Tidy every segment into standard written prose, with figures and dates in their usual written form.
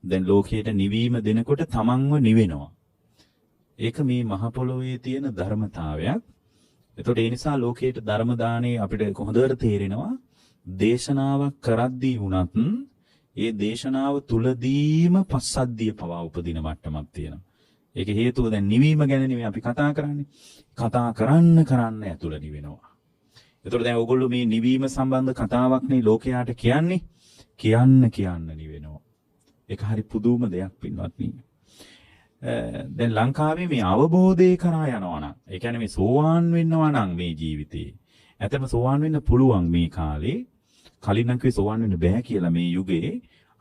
දැන් ලෝකයට නිවීම දෙනකොට තමන්ව නිවෙනවා. ඒක මේ මහ පොළොවේ තියෙන ධර්මතාවයක්. එතකොට ඒ නිසා ලෝකයට ධර්ම දාණය අපිට හොඳට තේරෙනවා. දේශනාවක් කරද්දී වුණත් ඒ දේශනාව තුලදීම පස්සද්ධිය පවා උපදින මට්ටමක් තියෙනවා. ඒක හේතුව දැන් නිවීම ගැන නෙවෙයි අපි කතා කරන්නේ. කතා කරන්න ඇතුළ නිවෙනවා. එතකොට දැන් ඕගොල්ලෝ මේ නිවීම සම්බන්ධ කතාවක් නේ ලෝකයාට කියන්නේ. කියන්න නිවෙනවා. ඒක හරි පුදුම දෙයක් පින්වත්නි. දැන් ලංකාවේ මේ අවබෝධය කරා යනවා නම්, ඒ කියන්නේ මේ සෝවාන් වෙනවා නම් මේ ජීවිතේ. ඇත්තටම සෝවාන් වෙන්න පුළුවන් මේ කාලේ. කලින් නම් කිව්වේ සෝවාන් වෙන්න බෑ කියලා මේ යුගයේ.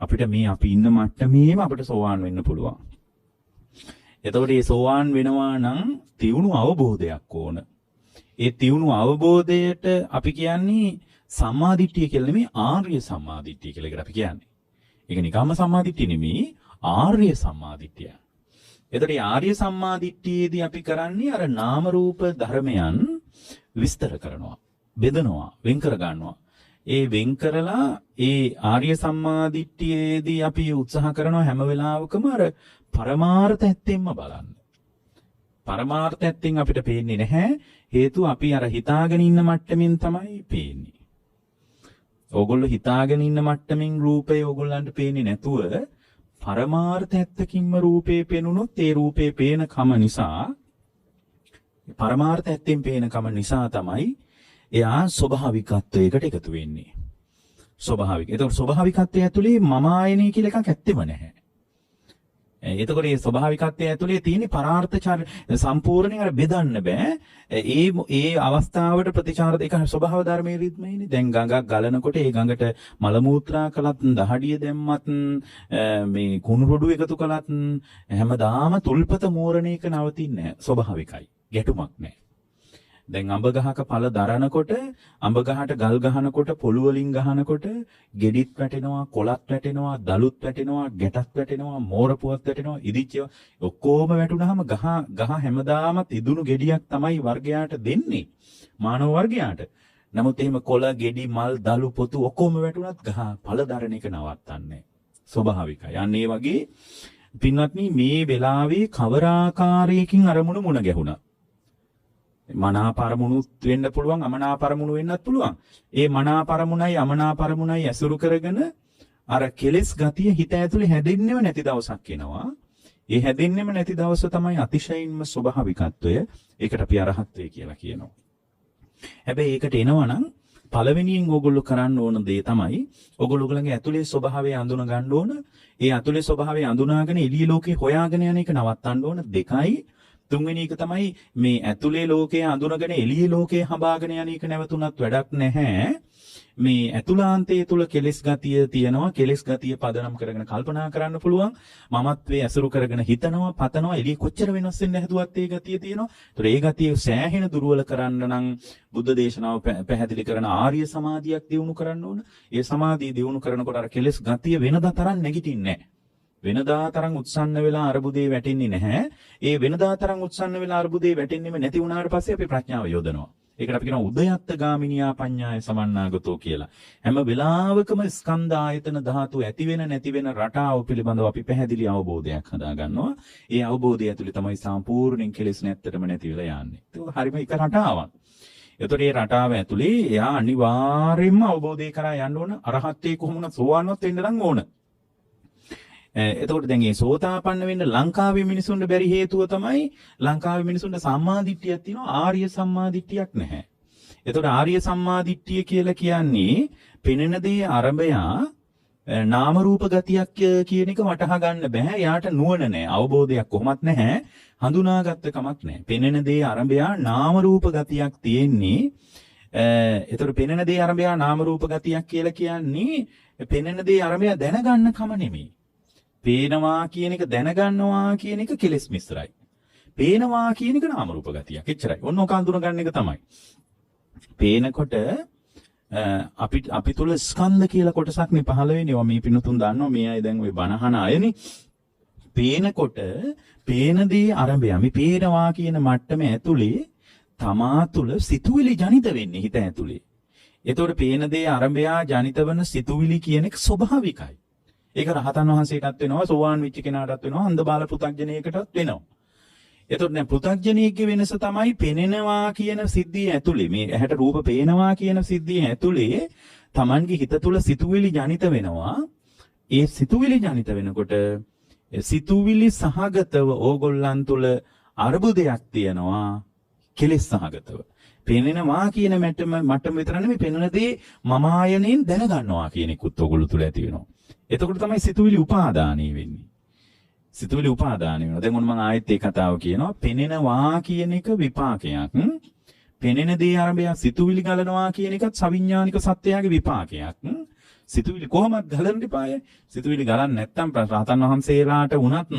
අපිට මේ අපි ඉන්න මට්ටමේම අපිට සෝවාන් වෙන්න පුළුවන්. එතකොට මේ සෝවාන් වෙනවා නම් තියුණු අවබෝධයක් ඕන. ඒ තියුණු අවබෝධයට අපි කියන්නේ සම්මාදිට්ඨිය කියලා නෙමෙයි ආර්ය සම්මාදිට්ඨිය කියලා එකට අපි කියන්නේ. ඒක නිකම්ම සම්මාදිට්ඨිය නෙමෙයි ආර්ය සම්මාදිට්ඨිය. එතකොට ආර්ය සම්මාදිට්ඨියේදී අපි කරන්නේ අර නාම රූප ධර්මයන් විස්තර කරනවා, බෙදනවා, වෙන් කර ගන්නවා. ඒ වෙන් කරලා ඒ ආර්ය සම්මාදිට්ඨියේදී අපි උත්සාහ කරනවා හැම වෙලාවකම අර පරමාර්ථ ඇත්තෙන්ම බලන්න. පරමාර්ථ ඇත්තෙන් අපිට පේන්නේ නැහැ. හේතුව අපි අර හිතාගෙන ඉන්න මට්ටමින් තමයි පේන්නේ. ඕගොල්ලෝ හිතාගෙන ඉන්න මට්ටමින් රූපේ ඕගොල්ලන්ට පේන්නේ නැතුව පරමාර්ථ ඇත්තකින්ම රූපේ පේනුනොත් ඒ රූපේ පේන කම නිසා පරමාර්ථ ඇත්තෙන් පේන කම නිසා තමයි එයා ස්වභාවිකත්වයකට එකතු වෙන්නේ. ස්වභාවික. ඒතකොට ස්වභාවිකත්වය ඇතුලේ මම ආයනය කියලා එකක් ඇත්තෙම නැහැ. එතකොට මේ ස්වභාවිකත්වය ඇතුලේ තියෙන පරාර්ථචාර සම්පූර්ණයෙන් අර බෙදන්න බෑ. ඒ අවස්ථාවට ප්‍රතිචාර දෙක ස්වභාව ධර්මයේ රිද්මයිනේ. දැන් ගඟක් ගලනකොට ඒ ගඟට මල මූත්‍රා කළත්, දහඩිය දැම්මත්, මේ කුණු රොඩු එකතු කළත් හැමදාම තුල්පත මෝරණ එක නවතින්නේ නැහැ. ස්වභාවිකයි. ගැටුමක් නැහැ. දැන් අඹ ගහක පළ දරනකොට, අඹ ගහට ගල් ගහනකොට, පොළු වලින් ගහනකොට ගෙඩිත් වැටෙනවා, කොළත් වැටෙනවා, දලුත් වැටෙනවා, ගැටත් වැටෙනවා, මෝරපුවත් වැටෙනවා, ඉදිච්ච ඔක්කොම වැටුනහම ගහ හැමදාම ඉදුණු ගෙඩියක් තමයි වර්ගයාට දෙන්නේ. මානව වර්ගයාට. නමුත් එහෙම කොළ, ගෙඩි, මල්, දලු, පොතු ඔක්කොම වැටුනත් ගහ පළ දරන එක නවත්තන්නේ ස්වභාවිකයි. අන්න ඒ වගේ පින්වත්නි මේ වෙලාවේ කවර ආකාරයකින් අරමුණු මුණ ගැහුණා. මනාපරමුණුත් වෙන්න පුළුවන්, අමනාපරමුණු වෙන්නත් පුළුවන්. ඒ මනාපරමුණයි අමනාපරමුණයි ඇසුරු කරගෙන අර කෙලෙස් ගතිය හිත ඇතුලේ හැදෙන්නේම නැති දවසක් එනවා. ඒ හැදෙන්නෙම නැති දවස තමයි අතිශයින්ම ස්වභාවිකත්වය. ඒකට අපි අරහත්ත්වය කියලා කියනවා. හැබැයි ඒකට එනවනම් පළවෙනියෙන් ඕගොල්ලෝ කරන්න ඕන දේ තමයි ඕගොල්ලෝගේ ඇතුලේ ස්වභාවය අඳුන ගන්න ඕන. ඒ ඇතුලේ ස්වභාවය අඳුනාගෙන එළිය ලෝකේ හොයාගෙන යන එක නවත්තන්න ඕන. දෙකයි. තුන්වෙනි එක තමයි මේ ඇතුලේ ලෝකයේ අඳුනගෙන එළියේ ලෝකයේ හඹාගෙන යන එක නැවතුණත් වැඩක් නැහැ. මේ ඇතුලාන්තයේ තුල කෙලෙස් ගතිය තියෙනවා. කෙලෙස් ගතිය පදනම් කරගෙන කල්පනා කරන්න පුළුවන්. මමත්වයේ ඇසුරු කරගෙන හිතනවා, පතනවා. එළිය කොච්චර වෙනස් වෙන්න හැදුවත් ඒ ගතිය තියෙනවා. ඒතර ඒ ගතිය සෑහෙන දුර්වල කරන්න නම් බුද්ධ දේශනාව පැහැදිලි කරන ආර්ය සමාධියක් දියුණු කරන්න ඕන. ඒ සමාධිය දියුණු කරනකොට අර කෙලෙස් ගතිය වෙනදා තරම් නැගිටින්නේ නැහැ. වෙනදා තරම් උත්සන්න වෙලා අරුබුදේ වැටෙන්නේ නැහැ. ඒ වෙනදා තරම් උත්සන්න වෙලා අරුබුදේ වැටෙන්නෙම නැති වුණාට පස්සේ අපි ප්‍රඥාව යොදනවා. ඒකට අපි කියනවා උදයත්ත ගාමිනියා පඤ්ඤාය සමන්නාගතෝ කියලා. හැම වෙලාවකම ස්කන්ධ ආයතන ධාතු ඇති වෙන නැති වෙන රටාව පිළිබඳව අපි පැහැදිලි අවබෝධයක් හදා ගන්නවා. ඒ අවබෝධය ඇතුලේ තමයි සම්පූර්ණයෙන් කෙලෙස් නැත්තටම නැති වෙලා යන්නේ. ඒක හරියම එක රටාවක්. ඒතකොට මේ රටාව ඇතුලේ එයා අනිවාර්යයෙන්ම අවබෝධය කරා යන්න ඕන. අරහත්ත්වේ කොහොමද සෝවාන්වත් වෙන්න නම් ඕන. එතකොට දැන් මේ සෝතාපන්න වෙන්න ලංකාවේ මිනිසුන්ට බැරි හේතුව තමයි ලංකාවේ මිනිසුන්ට සම්මාදිට්ඨියක් තියෙනවා, ආර්ය සම්මාදිට්ඨියක් නැහැ. එතකොට ආර්ය සම්මාදිට්ඨිය කියලා කියන්නේ පෙනෙන දේ අරබයා නාම රූප ගතියක් කියන එක වටහා ගන්න බෑ. යාට නුවණ නැහැ, අවබෝධයක් කොහොමත් නැහැ, හඳුනාගත්ත කමක් නැහැ. පෙනෙන දේ අරබයා නාම රූප ගතියක් තියෙන්නේ. එතකොට පෙනෙන දේ අරබයා නාම රූප ගතියක් කියලා කියන්නේ පෙනෙන දේ අරබයා දැනගන්න කම නෙමෙයි. පේනවා කියන එක දැනගන්නවා කියන එක කෙලෙස් මිශ්‍රයි. පේනවා කියන එක නාම රූප ගතියක්. එච්චරයි. ඔන්න ඔක අඳුනගන්න එක තමයි. පේනකොට අපි තුල ස්කන්ධ කියලා කොටසක් නේ පහළ වෙන්නේ. මේ පිනුතුන් දන්නවා මේ අය දැන් ওই බණහන අයනේ. පේනකොට පේන දේ අරඹය මේ පේනවා කියන මට්ටම ඇතුලේ තමා තුල සිතුවිලි ජනිත වෙන්නේ හිත ඇතුලේ. එතකොට පේන දේ අරඹයා ජනිත වෙන සිතුවිලි කියන එක ස්වභාවිකයි. ඒක රහතන් වහන්සේටත් වෙනවා, සෝවාන් වෙච්ච කෙනාටත් වෙනවා, අන්ධ බාල පෘථග්ජනයෙකුටත් වෙනවා. එතකොට දැන් පෘථග්ජනයෙක්ගේ වෙනස තමයි පෙනෙනවා කියන සිද්ධිය ඇතුලේ, මේ ඇහැට රූප පේනවා කියන සිද්ධිය ඇතුලේ Tamanගේ හිත තුල සිතුවිලි ජනිත වෙනවා. ඒ සිතුවිලි ජනිත වෙනකොට සිතුවිලි සහගතව ඕගොල්ලන් තුල අරුබුදයක් තියෙනවා, කෙලෙස් සහගතව. පෙනෙනවා කියන මට්ටම විතර නෙමෙයි, පෙනෙන දේ මම ආයනෙන් දැනගන්නවා කියන එකත් ඕගොල්ලෝ තුල ඇති වෙනවා. එතකොට තමයි සිතුවිලි උපාදානීය වෙන්නේ. සිතුවිලි උපාදානීය වෙනවා. දැන් මම ආයෙත් ඒ කතාව කියනවා. පෙනෙනවා කියන එක විපාකයක්. පෙනෙන දේ ආරම්භය සිතුවිලි ගලනවා කියන එකත් සවිඥානික සත්‍යයගේ විපාකයක්. සිතුවිලි කොහොමද ගලන්න එපාය? සිතුවිලි ගලන්න නැත්තම් රහතන් වහන්සේලාට වුණත්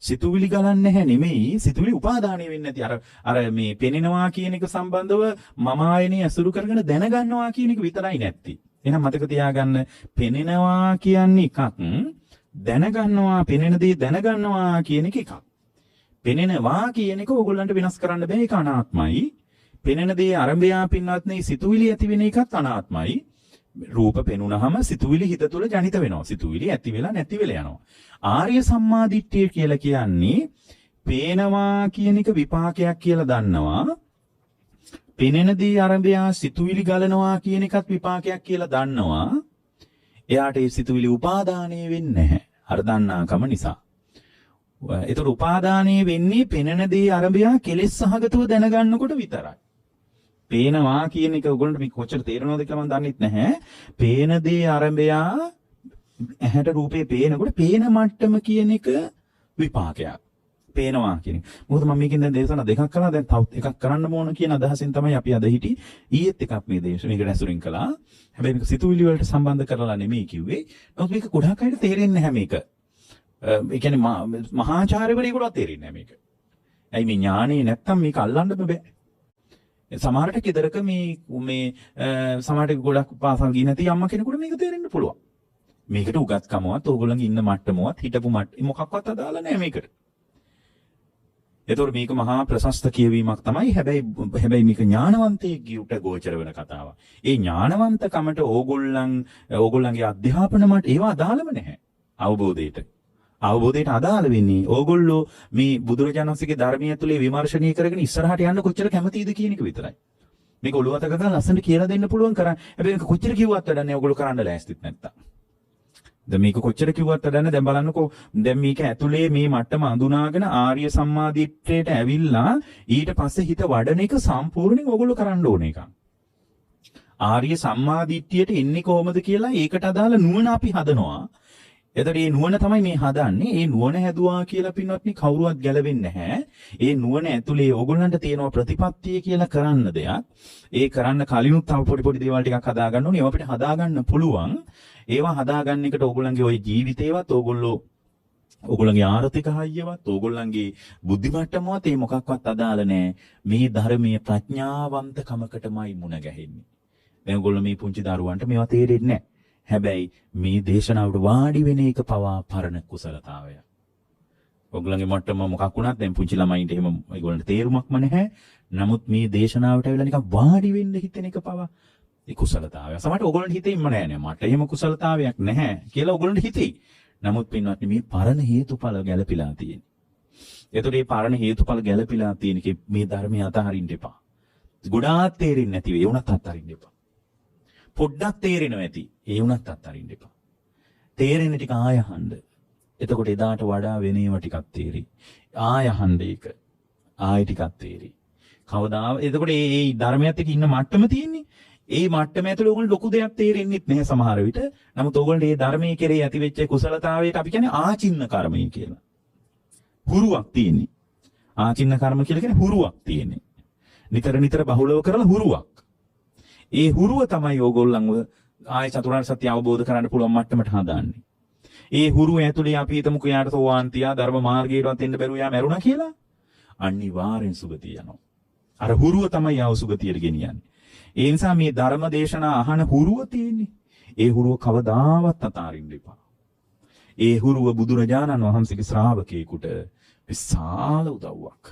සිතුවිලි ගලන්නේ නැහැ නෙමෙයි, සිතුවිලි උපාදානය වෙන්නේ නැති. අර මේ පෙනෙනවා කියන එක සම්බන්ධව මම ආයනේ අසුරු කරගෙන දැනගන්නවා කියන එක විතරයි නැති. එහෙනම් මතක තියාගන්න, පෙනෙනවා කියන්නේ එකක්, දැනගන්නවා, පෙනෙන දේ දැනගන්නවා කියන එක එකක්. පෙනෙනවා කියන එක ඕගොල්ලන්ට වෙනස් කරන්න බෑ, ඒක අනාත්මයි. පෙනෙන දේ ආරම්භයා පින්නවත් නේ, සිතුවිලි ඇති වෙන එකත් අනාත්මයි. රූප පෙනුනහම සිතුවිලි හිත තුළ ජනිත වෙනවා. සිතුවිලි ඇති වෙලා නැති වෙලා යනවා. ආර්ය සම්මාදිට්ඨිය කියලා කියන්නේ පේනවා කියන එක විපාකයක් කියලා දන්නවා. පෙනෙන දේ ආරම්භය සිතුවිලි ගලනවා කියන එකත් විපාකයක් කියලා දන්නවා. එයාට ඒ සිතුවිලි උපාදානය වෙන්නේ නැහැ. අර දන්නාකම නිසා. ඒතර උපාදානය වෙන්නේ පෙනෙන දේ ආරම්භය කෙලෙස් සහගතව දැනගන්නකොට විතරයි. පේනවා කියන එක ඔයගොල්ලන්ට මේ කොච්චර තේරෙනවද කියලා මම දන්නෙත් නැහැ. පේන දේ ආරම්භය ඇහැට රූපේ පේනකොට පේන මට්ටම කියන එක විපාකයක්. පේනවා කියන එක. මොකද මම මේකෙන් දැන් දේශනා දෙකක් කළා. දැන් තවත් එකක් කරන්න ඕන කියන අදහසෙන් තමයි අපි අද හිටි. ඊයේත් එකක් මේ මේක ඇසුරින් කළා. හැබැයි මේක සිතුවිලි වලට සම්බන්ධ කරලා නෙමෙයි කිව්වේ. නමුත් මේක ගොඩක් අයට තේරෙන්නේ නැහැ මේක. ඒ කියන්නේ මහාචාර්යවරයෙකුට තේරෙන්නේ නැහැ මේක. ඇයි මේ ඥානෙ නැත්තම් මේක අල්ලන්න බෑ. සමහරට කෙදරක මේ සමහරට ගොඩක් පාසල් ගිහින් නැති අම්මා කෙනෙකුට මේක තේරෙන්න පුළුවන්. මේකට උගත්කමවත් ඕගොල්ලන්ගේ ඉන්න මට්ටමවත් හිටපු මට්ටම මොකක්වත් අදාළ නැහැ මේකට. ඒතකොට මේක මහා ප්‍රශස්ත කියවීමක් තමයි. හැබැයි මේක ඥානවන්තයෙකුට ගෝචර වෙන කතාවක්. ඒ ඥානවන්තකමට ඕගොල්ලන්ගේ අධ්‍යාපන මට ඒවා අදාළම නැහැ. අවබෝධයට අදාළ වෙන්නේ ඕගොල්ලෝ මේ බුදුරජාණන් වහන්සේගේ ධර්මය තුලේ විමර්ශනය කරගෙන ඉස්සරහට යන්න කොච්චර කැමතිද කියන එක විතරයි. මේක ඔළුවට ගන්න ලස්සනට කියලා දෙන්න පුළුවන් කරා. හැබැයි මේක කොච්චර කිව්වත් වැඩක් නැහැ ඕගොල්ලෝ කරන්න ලෑස්තිත් නැත්තම්. දැන් මේක කොච්චර කිව්වත් වැඩක් නැහැ. දැන් බලන්නකෝ, දැන් මේක ඇතුලේ මේ මට්ටම අඳුනාගෙන ආර්ය සම්මාදිට්ඨියට ඇවිල්ලා ඊට පස්සේ හිත වඩන එක සම්පූර්ණයෙන් ඕගොල්ලෝ කරන්න ඕන එකක්. ආර්ය සම්මාදිට්ඨියට එන්නේ කොහොමද කියලා ඒකට අදාළ නුවණ අපි හදනවා. එතකොට මේ නුවණ තමයි මේ හදන්නේ. ඒ නුවණ හැදුවා කියලා පින්වත්නි කවුරුවත් ගැලවෙන්නේ නැහැ. ඒ නුවණ ඇතුලේ ඕගොල්ලන්ට තියෙනවා ප්‍රතිපත්තිය කියලා කරන්න දෙයක්. ඒ කරන්න කලිනුත් තව පොඩි දේවල් ටිකක් හදාගන්න ඕනේ. ඒවා අපිට හදාගන්න පුළුවන්. ඒවා හදාගන්න එකට ඕගොල්ලන්ගේ ওই ජීවිතේවත් ඕගොල්ලන්ගේ ආර්ථික හයියවත් ඕගොල්ලන්ගේ බුද්ධි මට්ටමවත් ඒ මොකක්වත් අදාළ නැහැ. මේ ධර්මීය ප්‍රඥාවන්තකමකටමයි මුණ ගැහෙන්නේ. දැන් ඕගොල්ලෝ මේ පුංචි දරුවන්ට මේවා තේරෙන්නේ නැහැ. හැබැයි මේ දේශනාවට වාඩි වෙන එක පවා පරණ කුසලතාවය. ඔයගොල්ලන්ගේ මට්ටම මොකක් වුණත් දැන් පුංචි ළමයින්ට එහෙම ඒගොල්ලන්ට තේරුමක්ම නැහැ. නමුත් මේ දේශනාවට ඇවිල්ලා නිකන් වාඩි වෙන්න හිතෙන එක පවා ඒ කුසලතාවය. සමහරට ඔයගොල්ලන්ට හිතෙන්න නෑ මට එහෙම කුසලතාවයක් නැහැ කියලා ඔයගොල්ලන්ට හිතෙයි. නමුත් පින්වත්නි මේ පරණ හේතුඵල ගැළපීලා තියෙන්නේ. ඒතකොට මේ පරණ හේතුඵල ගැළපීලා තියෙන මේ ධර්මය අතහරින්න එපා. ගොඩාක් තේරෙන්නේ නැතිව ඒ උනත් අතහරින්න එපා. පොඩ්ඩක් තේරෙනවා ඇති. ඒ උනත් අත්හරින්න එපා. තේරෙන ටික ආයහන්න. එතකොට එදාට වඩා වෙන ඒවා ටිකක් තේරෙයි. ආයහන්න ඒක. ආයෙ ටිකක් තේරෙයි. කවදා එතකොට මේ ධර්මයත් එක්ක ඉන්න මට්ටම තියෙන්නේ. ඒ මට්ටම ඇතුළේ ඕගොල්ලෝ ලොකු දෙයක් තේරෙන්නෙත් නැහැ සමහර විට. නමුත් ඕගොල්ලන්ට මේ ධර්මයේ කෙරේ ඇති වෙච්ච කුසලතාවයට අපි කියන්නේ ආචින්න කර්මය කියලා. හුරුවක් තියෙන්නේ. ආචින්න කර්ම කියලා කියන්නේ හුරුවක් තියෙන්නේ. නිතර බහුලව කරලා හුරුවක්. ඒ හුරුව තමයි ඕගොල්ලන්ව ආය චතුරාර්ය සත්‍ය අවබෝධ කරගන්න පුළුවන් මට්ටමට හදාන්නේ. ඒ හුරුව ඇතුලේ අපි හිතමුකෝ යාට සෝවාන් තියා ධර්ම මාර්ගයටවත් එන්න බැරුව යා මැරුණා කියලා. අනිවාර්යෙන් සුගතිය යනවා. අර හුරුව තමයි ආව සුගතියට ගෙනියන්නේ. ඒ නිසා මේ ධර්ම දේශනා අහන හුරුව තියෙන්නේ. ඒ හුරුව කවදාවත් අතාරින්න එපා. ඒ හුරුව බුදුරජාණන් වහන්සේගේ ශ්‍රාවකයෙකුට විශාල උදව්වක්.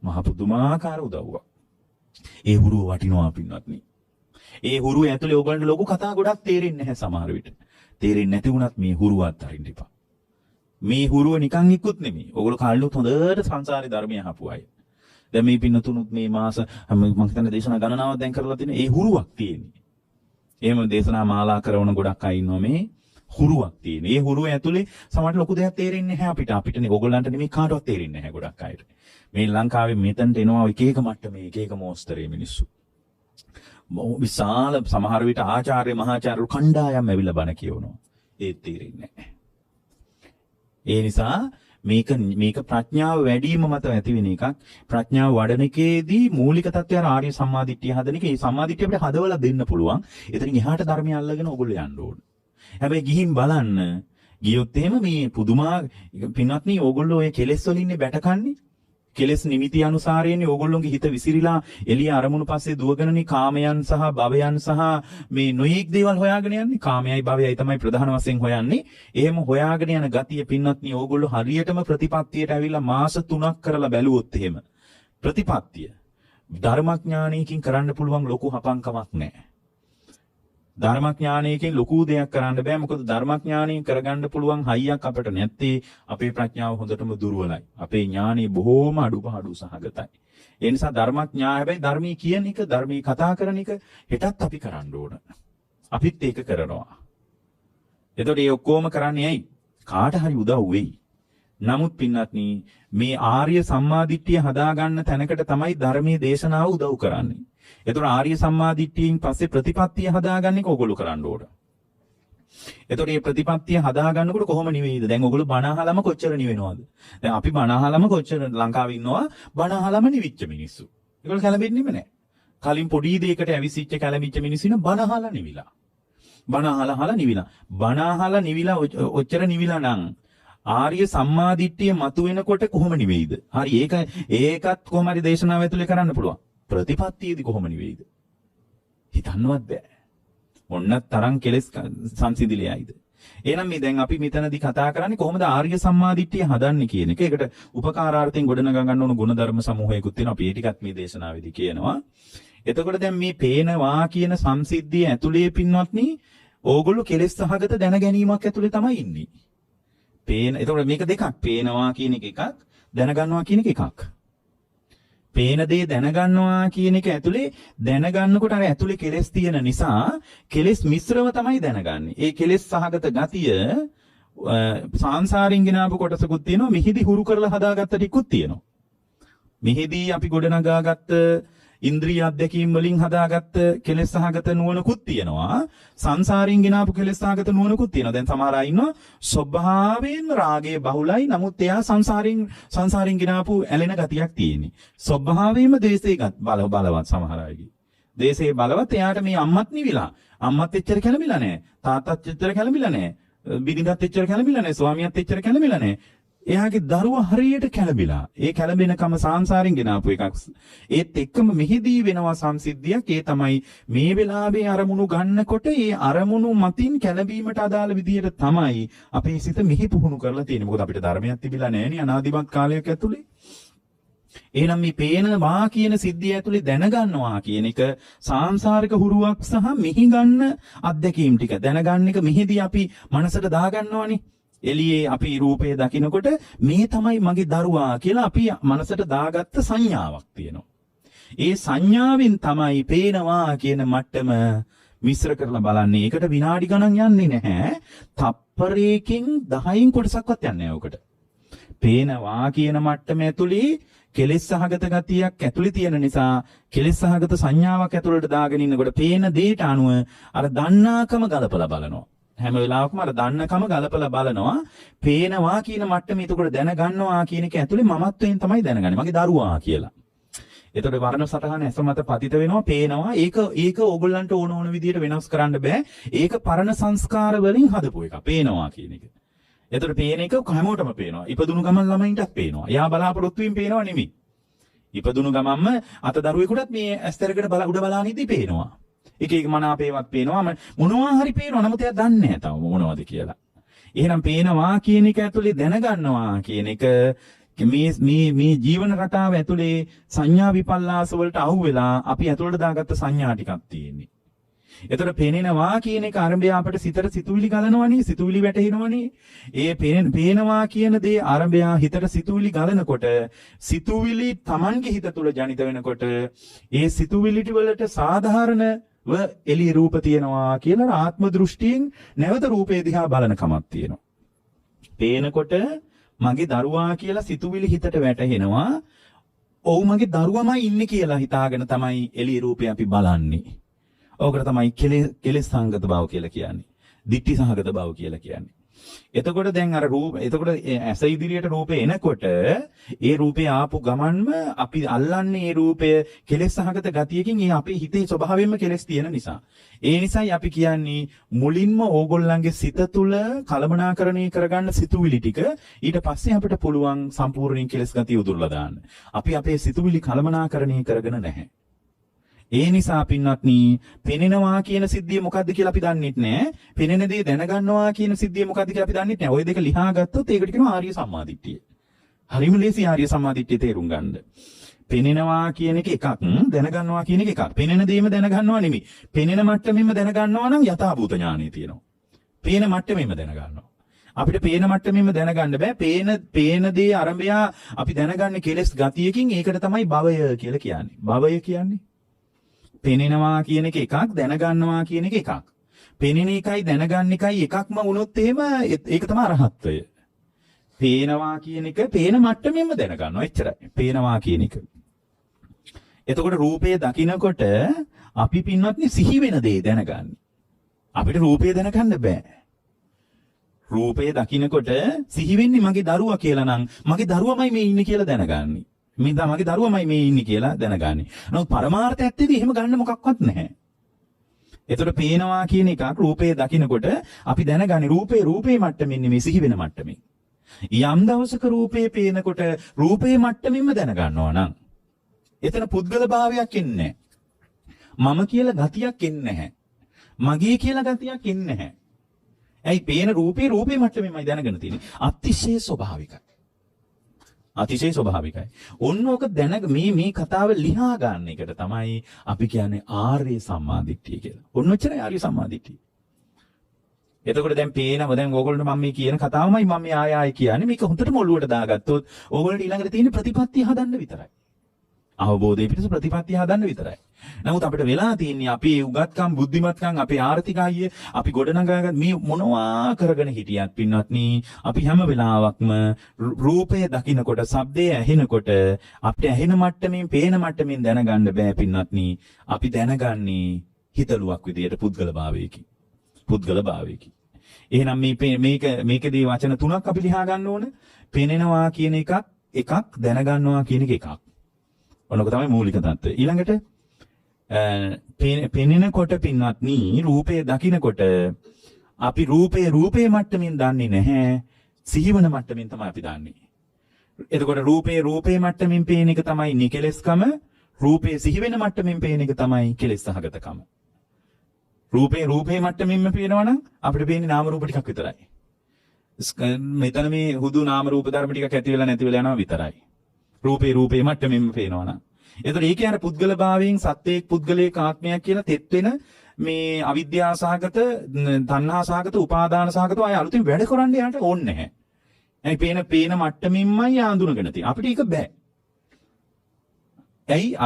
මහ පුදුමාකාර උදව්වක්. ඒ හුරුව වටිනවා පින්වත්නි. ඒ හුරුව ඇතුලේ ඕගොල්ලන්ට ලොකු කතා ගොඩක් තේරෙන්නේ නැහැ සමහර විට. තේරෙන්නේ නැති වුණත් මේ හුරුව අත්හරින්න එපා. මේ හුරුව නිකන් ඉක්කුත් නෙමෙයි. ඕගොල්ලෝ කාලෙත් හොඳට සංසාරේ ධර්මය අහපු අය. දැන් මේ පින්නතුනුත් මේ මාස මම හිතන්නේ දේශනා ගණනාවක් දැන් කරලා තියෙන ඒ හුරුවක් තියෙන්නේ. එහෙම දේශනා මාලා කරන ගොඩක් අය ඉන්නවා මේ හුරුවක් තියෙන. ඒ හුරුව ඇතුලේ සමහරට ලොකු දෙයක් තේරෙන්නේ නැහැ අපිට. අපිටනේ ඕගොල්ලන්ට නෙමෙයි කාටවත් තේරෙන්නේ නැහැ ගොඩක් අයට. මේ ලංකාවේ මෙතනට එනවා එක එක මට්ටමේ එක එක මොස්තරේ මිනිස්සු. විශාල සමහර විට ආචාර්ය මහාචාර්ය කණ්ඩායම් ඇවිල්ලා බණ කියවනවා. ඒත් තේරෙන්නේ නැහැ. ඒ නිසා මේක ප්‍රඥාව වැඩිම මත ඇති වෙන එකක්. ප්‍රඥාව වඩන එකේදී මූලික තත්ත්වය ආර්ය සම්මාදිට්ඨිය හදන එක. මේ සම්මාදිට්ඨිය අපිට හදවලා දෙන්න පුළුවන්. එතනින් එහාට ධර්මය අල්ලගෙන ඕගොල්ලෝ යන්න ඕන. හැබැයි ගිහින් බලන්න ගියොත් එහෙම මේ පුදුමා පින්වත්නි ඕගොල්ලෝ ඔය කෙලෙස් වලින් ඉන්නේ බැටකන්නේ. කෙලෙස් නිමිති අනුසාරයෙන්නේ ඕගොල්ලෝගේ හිත විසිරීලා එළිය අරමුණු පස්සේ දුවගෙනනේ කාමයන් සහ භවයන් සහ මේ නොයෙක් දේවල් හොයාගෙන යන්නේ. කාමයයි භවයයි තමයි ප්‍රධාන වශයෙන් හොයන්නේ. එහෙම හොයාගෙන යන ගතිය පින්වත්නි ඕගොල්ලෝ හරියටම ප්‍රතිපත්තියට ඇවිල්ලා මාස 3ක් කරලා බැලුවොත් එහෙම ප්‍රතිපත්තිය ධර්මඥානයකින් කරන්න පුළුවන් ලොකු හපංකමක් නැහැ. ධර්මඥානයකින් ලොකු දෙයක් කරන්න බෑ. මොකද ධර්මඥානයෙන් කරගන්න පුළුවන් හයියක් අපිට නැත්තේ. අපේ ප්‍රඥාව හොඳටම දුර්වලයි. අපේ ඥානෙ බොහෝම අඩුපාඩු සහගතයි. ඒ නිසා ධර්මඥා හැබැයි ධර්මී කියන එක, ධර්මී කතා කරන එක හෙටත් අපි කරන්න ඕන. අපිත් ඒක කරනවා. එතකොට මේ ඔක්කොම කරන්නේ ඇයි? කාට හරි උදව් වෙයි. නමුත් පින්වත්නි මේ ආර්ය සම්මාදිට්ඨිය හදාගන්න තැනකට තමයි ධර්මයේ දේශනාව උදව් කරන්නේ. එතකොට ආර්ය සම්මාදිට්ඨියෙන් පස්සේ ප්‍රතිපත්තිය හදාගන්න එක ඕගොල්ලෝ කරන්න ඕන. එතකොට මේ ප්‍රතිපත්තිය හදාගන්නකොට කොහොම නිවේද? දැන් ඕගොල්ලෝ බණ අහලම කොච්චර නිවෙනවද? දැන් අපි බණ අහලම කොච්චර ලංකාවේ ඉන්නවා බණ අහලම නිවිච්ච මිනිස්සු. ඒගොල්ලෝ කැළඹෙන්නෙම නැහැ. කලින් පොඩි දෙයකට ඇවිසිච්ච කැළඹිච්ච මිනිස්සු ඉන්න බණ අහලා නිවිලා. බණ අහලා නිවිලා. බණ අහලා නිවිලා ඔච්චර නිවිලා නම් ආර්ය සම්මාදිට්ඨිය මතුවෙනකොට කොහොම නිවේද? හරි ඒකත් කොහොම හරි දේශනාව ඇතුලේ කරන්න පුළුවන්. ප්‍රතිපත්තියේදී කොහොම නිවේද? හිතන්නවත් බෑ. ඔන්න තරම් කෙලස් සංසිඳිලියයිද? එහෙනම් මේ දැන් අපි මෙතනදී කතා කරන්නේ කොහොමද ආර්ය සම්මාදිට්ඨිය හදන්නේ කියන එක. ඒකට උපකාරාර්ථයෙන් ගොඩනගා ගන්න ඕන ගුණධර්ම සමූහයකුත් තියෙනවා. අපි ඒ ටිකත් මේ දේශනාවේදී කියනවා. එතකොට දැන් මේ පේනවා කියන සංසිද්ධිය ඇතුලේ පින්වත්නි ඕගොල්ලෝ කෙලස් සහගත දැන ගැනීමක් ඇතුලේ තමයි ඉන්නේ. එතකොට මේක දෙකක්. පේනවා කියන එක එකක්, දැනගන්නවා කියන එක එකක්. පේන දේ දැනගන්නවා කියන එක ඇතුලේ දැනගන්නකොට අර ඇතුලේ කෙලෙස් තියෙන නිසා කෙලෙස් මිශ්‍රව තමයි දැනගන්නේ. ඒ කෙලෙස් සහගත ගතිය සංසාරින් ගෙනාවු කොටසකුත් තියෙනවා. මිහිදි හුරු කරලා හදාගත්ත ටිකුත් තියෙනවා. මිහිදි අපි ගොඩනගාගත්ත ඉන්ද්‍රිය අධ්‍යක්ීම් වලින් හදාගත්ත කෙලෙස් සහගත නුවණකුත් තියෙනවා. සංසාරින් ගෙනාවු කෙලෙස් සහගත නුවණකුත් තියෙනවා. දැන් සමහර අය ඉන්නවා ස්වභාවයෙන් රාගයේ බහුලයි. නමුත් එයා සංසාරින් ගෙනාවු ඇලෙන ගතියක් තියෙන්නේ. ස්වභාවයෙන්ම ද්වේෂයේ බලවත් සමහර අයගේ. ද්වේෂයේ බලවත් එයාට මේ අම්මත් නිවිලා. අම්මත් එච්චර කැළඹිලා නැහැ. තාත්තත් එච්චර කැළඹිලා නැහැ. බිරිඳත් එච්චර කැළඹිලා නැහැ. ස්වාමියාත් එච්චර කැළඹිලා නැහැ. එයාගේ දරුවා හරියට කැළඹිලා. ඒ කැළඹෙනකම සංසාරින් ගෙනාපු එකක්. ඒත් එක්කම මෙහිදී වෙනවා සංසිද්ධියක්. ඒ තමයි මේ වෙලාවේ අරමුණු ගන්නකොට ඒ අරමුණු මතින් කැළඹීමට අදාළ විදියට තමයි අපේ සිත මෙහි පුහුණු කරලා තියෙන්නේ. මොකද අපිට ධර්මයක් තිබිලා නැහැ නේ අනාදිමත් කාලයක් ඇතුලේ. එහෙනම් මේ පේනවා කියන සිද්ධිය ඇතුලේ දැනගන්නවා කියන එක සාංශාරික හුරුවක් සහ මෙහි ගන්න අත්දැකීම් ටික දැනගන්න එක මෙහිදී අපි මනසට දාගන්නවානේ. එළියේ අපි රූපය දකිනකොට මේ තමයි මගේ දරුවා කියලා අපි මනසට දාගත්ත සංඥාවක් තියෙනවා. ඒ සංඥාවෙන් තමයි පේනවා කියන මට්ටම මිශ්‍ර කරලා බලන්නේ. ඒකට විනාඩි ගණන් යන්නේ නැහැ. තප්පරයකින් 10න් කොටසක්වත් යන්නේ නැහැ උකට. පේනවා කියන මට්ටම ඇතුලේ කෙලෙස් සහගත ගතියක් ඇතුලේ තියෙන නිසා කෙලෙස් සහගත සංඥාවක් ඇතුළට දාගෙන ඉන්නකොට පේන දේට අනුව අර දන්නාකම ගලපලා බලනවා. හැම වෙලාවකම අර දන්නකම ගලපලා බලනවා. පේනවා කියන මට්ටම එතකොට දැනගන්නවා කියන එක ඇතුලේ මමත්වයෙන් තමයි දැනගන්නේ. මගේ දරුවා කියලා. එතකොට වර්ණ සටහන ඇස මත පතිත වෙනවා. පේනවා. ඒක ඕගොල්ලන්ට ඕන විදියට වෙනස් කරන්න බෑ. ඒක පරණ සංස්කාර වලින් හදපු එක. පේනවා කියන එක. එතකොට පේන එක හැමෝටම පේනවා. ඉපදුණු ගමන් ළමයින්ටත් පේනවා. එයා බලාපොරොත්තු වෙමින් පේනවා නෙමෙයි. ඉපදුණු ගමන්ම අත දරුවෙකුටත් මේ ඇස්තරකට උඩ බලාන ඉදී පේනවා. එක එක මනාපේවත් පේනවා. මොනවා හරි පේනවා. නමුත් එයා දන්නේ නැහැ තාම මොනවද කියලා. එහෙනම් පේනවා කියන එක ඇතුලේ දැනගන්නවා කියන එක මේ ජීවන රටාව ඇතුලේ සංඥා විපල්ලාස වලට අහු වෙලා අපි ඇතුළට දාගත්ත සංඥා ටිකක් තියෙන්නේ. එතකොට පේනවා කියන එක ආරම්භය අපිට සිතට සිතුවිලි ගලනවනේ, සිතුවිලි වැටෙනවනේ. ඒ පේනවා කියන දේ ආරම්භය හිතට සිතුවිලි ගලනකොට සිතුවිලි Tamanගේ හිත තුළ ජනිත වෙනකොට ඒ සිතුවිලි වලට සාධාරණව එළිය රූප තියෙනවා කියලා ආත්ම දෘෂ්ටියෙන් නැවත රූපේ දිහා බලන කමක් තියෙනවා. පේනකොට මගේ දරුවා කියලා සිතුවිලි හිතට වැටෙනවා. ඔව් මගේ දරුවමයි ඉන්නේ කියලා හිතාගෙන තමයි එළිය රූපේ අපි බලන්නේ. ඕකට තමයි කෙලෙස් සංගත බව කියලා කියන්නේ. ditthi සහගත බව කියලා කියන්නේ. එතකොට දැන් අර එතකොට ඇස ඉදිරියට රූපේ එනකොට ඒ රූපේ ආපු ගමන්ම අපි අල්ලන්නේ ඒ රූපය කෙලෙස් සහගත ගතියකින් ඒ අපේ හිතේ ස්වභාවයෙන්ම කෙලෙස් තියෙන නිසා. ඒ නිසායි අපි කියන්නේ මුලින්ම ඕගොල්ලන්ගේ සිත තුළ කලමනාකරණය කරගන්න සිතුවිලි ටික ඊට පස්සේ අපිට පුළුවන් සම්පූර්ණයෙන් කෙලෙස් ගතිය උදුරලා දාන්න. අපි අපේ සිතුවිලි කලමනාකරණය කරගෙන නැහැ. ඒ නිසා පින්වත්නි පෙනෙනවා කියන සිද්ධිය මොකද්ද කියලා අපි දන්නෙත් නෑ. පෙනෙන දේ දැනගන්නවා කියන සිද්ධිය මොකද්ද කියලා අපි දන්නෙත් නෑ. ওই දෙක ලියා ගත්තොත් ඒකට කියනවා ආර්ය සම්මාදිට්ඨිය. හරිම ලේසි ආර්ය සම්මාදිට්ඨිය තේරුම් ගන්න. පෙනෙනවා කියන එක එකක්, දැනගන්නවා කියන එක එකක්. පෙනෙන දේම දැනගන්නවා නෙමෙයි. පෙනෙන මට්ටමෙම දැනගන්නවා නම් යථාභූත ඥානෙ තියෙනවා. පේන මට්ටමෙම දැනගන්නවා. අපිට පේන මට්ටමෙම දැනගන්න බෑ. පේන දේ ආරම්භය අපි දැනගන්නේ කෙලස් ගතියකින්. ඒකට තමයි භවය කියලා කියන්නේ. භවය කියන්නේ පෙනෙනවා කියන එක එකක්, දැනගන්නවා කියන එක එකක්. පෙනෙන එකයි දැනගන්න එකයි එකක්ම වුණොත් එහෙම ඒක තමයි අරහත්ත්වය. පේනවා කියන එක පේන මට්ටමෙන්ම දැනගන්නවා. එච්චරයි. පේනවා කියන එක. එතකොට රූපය දකිනකොට අපි පින්වත්නි සිහි වෙන දේ දැනගන්නේ. අපිට රූපය දැනගන්න බෑ. රූපය දකිනකොට සිහි වෙන්නේ මගේ දරුවා කියලා නම් මගේ දරුවමයි මේ ඉන්නේ කියලා දැනගන්නේ. මගේ දරුවමයි මේ ඉන්නේ කියලා දැනගන්නේ. නමුත් පරමාර්ථ ඇත්තේදී එහෙම ගන්න මොකක්වත් නැහැ. ඒතර පේනවා කියන එකක් රූපේ දකිනකොට අපි දැනගන්නේ රූපේ මට්ටමින් නෙමෙයි සිහි වෙන මට්ටමින්. යම් දවසක රූපේ පේනකොට රූපේ මට්ටමින්ම දැනගන්නවා නම් එතන පුද්ගල භාවයක් එන්නේ නැහැ. මම කියලා ගතියක් එන්නේ නැහැ. මගේ කියලා ගතියක් එන්නේ නැහැ. ඇයි පේන රූපේ මට්ටමින්මයි දැනගෙන තියෙන්නේ. අතිශය ස්වභාවිකයි. අතිශය ස්වභාවිකයි. ඔන්න ඕක මේ කතාව ලියා ගන්න එකට තමයි අපි කියන්නේ ආර්ය සම්මාදිට්ඨිය කියලා. ඔන්න ඔච්චරයි ආර්ය සම්මාදිට්ඨිය. එතකොට දැන් පේනව දැන් ඕගොල්ලෝ මම මේ කියන කතාවමයි මම මේ ආය කියන්නේ. මේක හොඳටම ඔළුවට දාගත්තොත් ඕගොල්ලෝ ඊළඟට තියෙන ප්‍රතිපත්තිය හදන්න විතරයි. අවබෝධය පිටස ප්‍රතිපත්තිය හදන්න විතරයි. නමුත් අපිට වෙලා තියෙන්නේ අපි උගත්කම් බුද්ධිමත්කම් අපේ ආර්ථිකය අපි ගොඩනගාගත් මේ මොනවා කරගෙන හිටියත් පින්වත්නි අපි හැම වෙලාවකම රූපය දකිනකොට ශබ්දය ඇහෙනකොට අපිට ඇහෙන මට්ටමින් පේන මට්ටමින් දැනගන්න බෑ පින්වත්නි. අපි දැනගන්නේ හිතලුවක් විදියට පුද්ගල භාවයකින්. පුද්ගල භාවයකින්. එහෙනම් මේකදී වචන තුනක් අපි ලියා ගන්න ඕන. පෙනෙනවා කියන එකක් දැනගන්නවා කියන එක එකක්. ඔන්නක තමයි මූලික தত্ত্বය. ඊළඟට පෙනෙනකොට පින්වත්නි රූපය දකිනකොට අපි රූපේ මට්ටමින් දන්නේ නැහැ. සිහිවන මට්ටමින් තමයි අපි දන්නේ. එතකොට රූපේ මට්ටමින් පේන එක තමයි නිකලස්කම. රූපේ සිහිවෙන මට්ටමින් පේන එක තමයි කෙලෙස් සහගතකම. රූපේ මට්ටමින්ම පේනවා නම් අපිට පේන්නේ නාම රූප ටිකක් විතරයි. මෙතන මේ හුදු නාම රූප ධර්ම ටිකක් ඇති වෙලා නැති වෙලා යනවා විතරයි. රූපේ මට්ටමින්ම පේනවා නම්. එතකොට ඒකේ අර පුද්ගල භාවයෙන් සත්‍යයක් පුද්ගලයක ආත්මයක් කියලා තෙත් වෙන මේ අවිද්‍යාව සහගත, තණ්හා සහගත, උපාදාන සහගත අය අලුතින් වැඩ කරන්න යාට ඕනේ නැහැ. ඇයි පේන මට්ටමින්මයි ආඳුනගෙන තියෙන්නේ. අපිට ඒක බෑ. ඇයි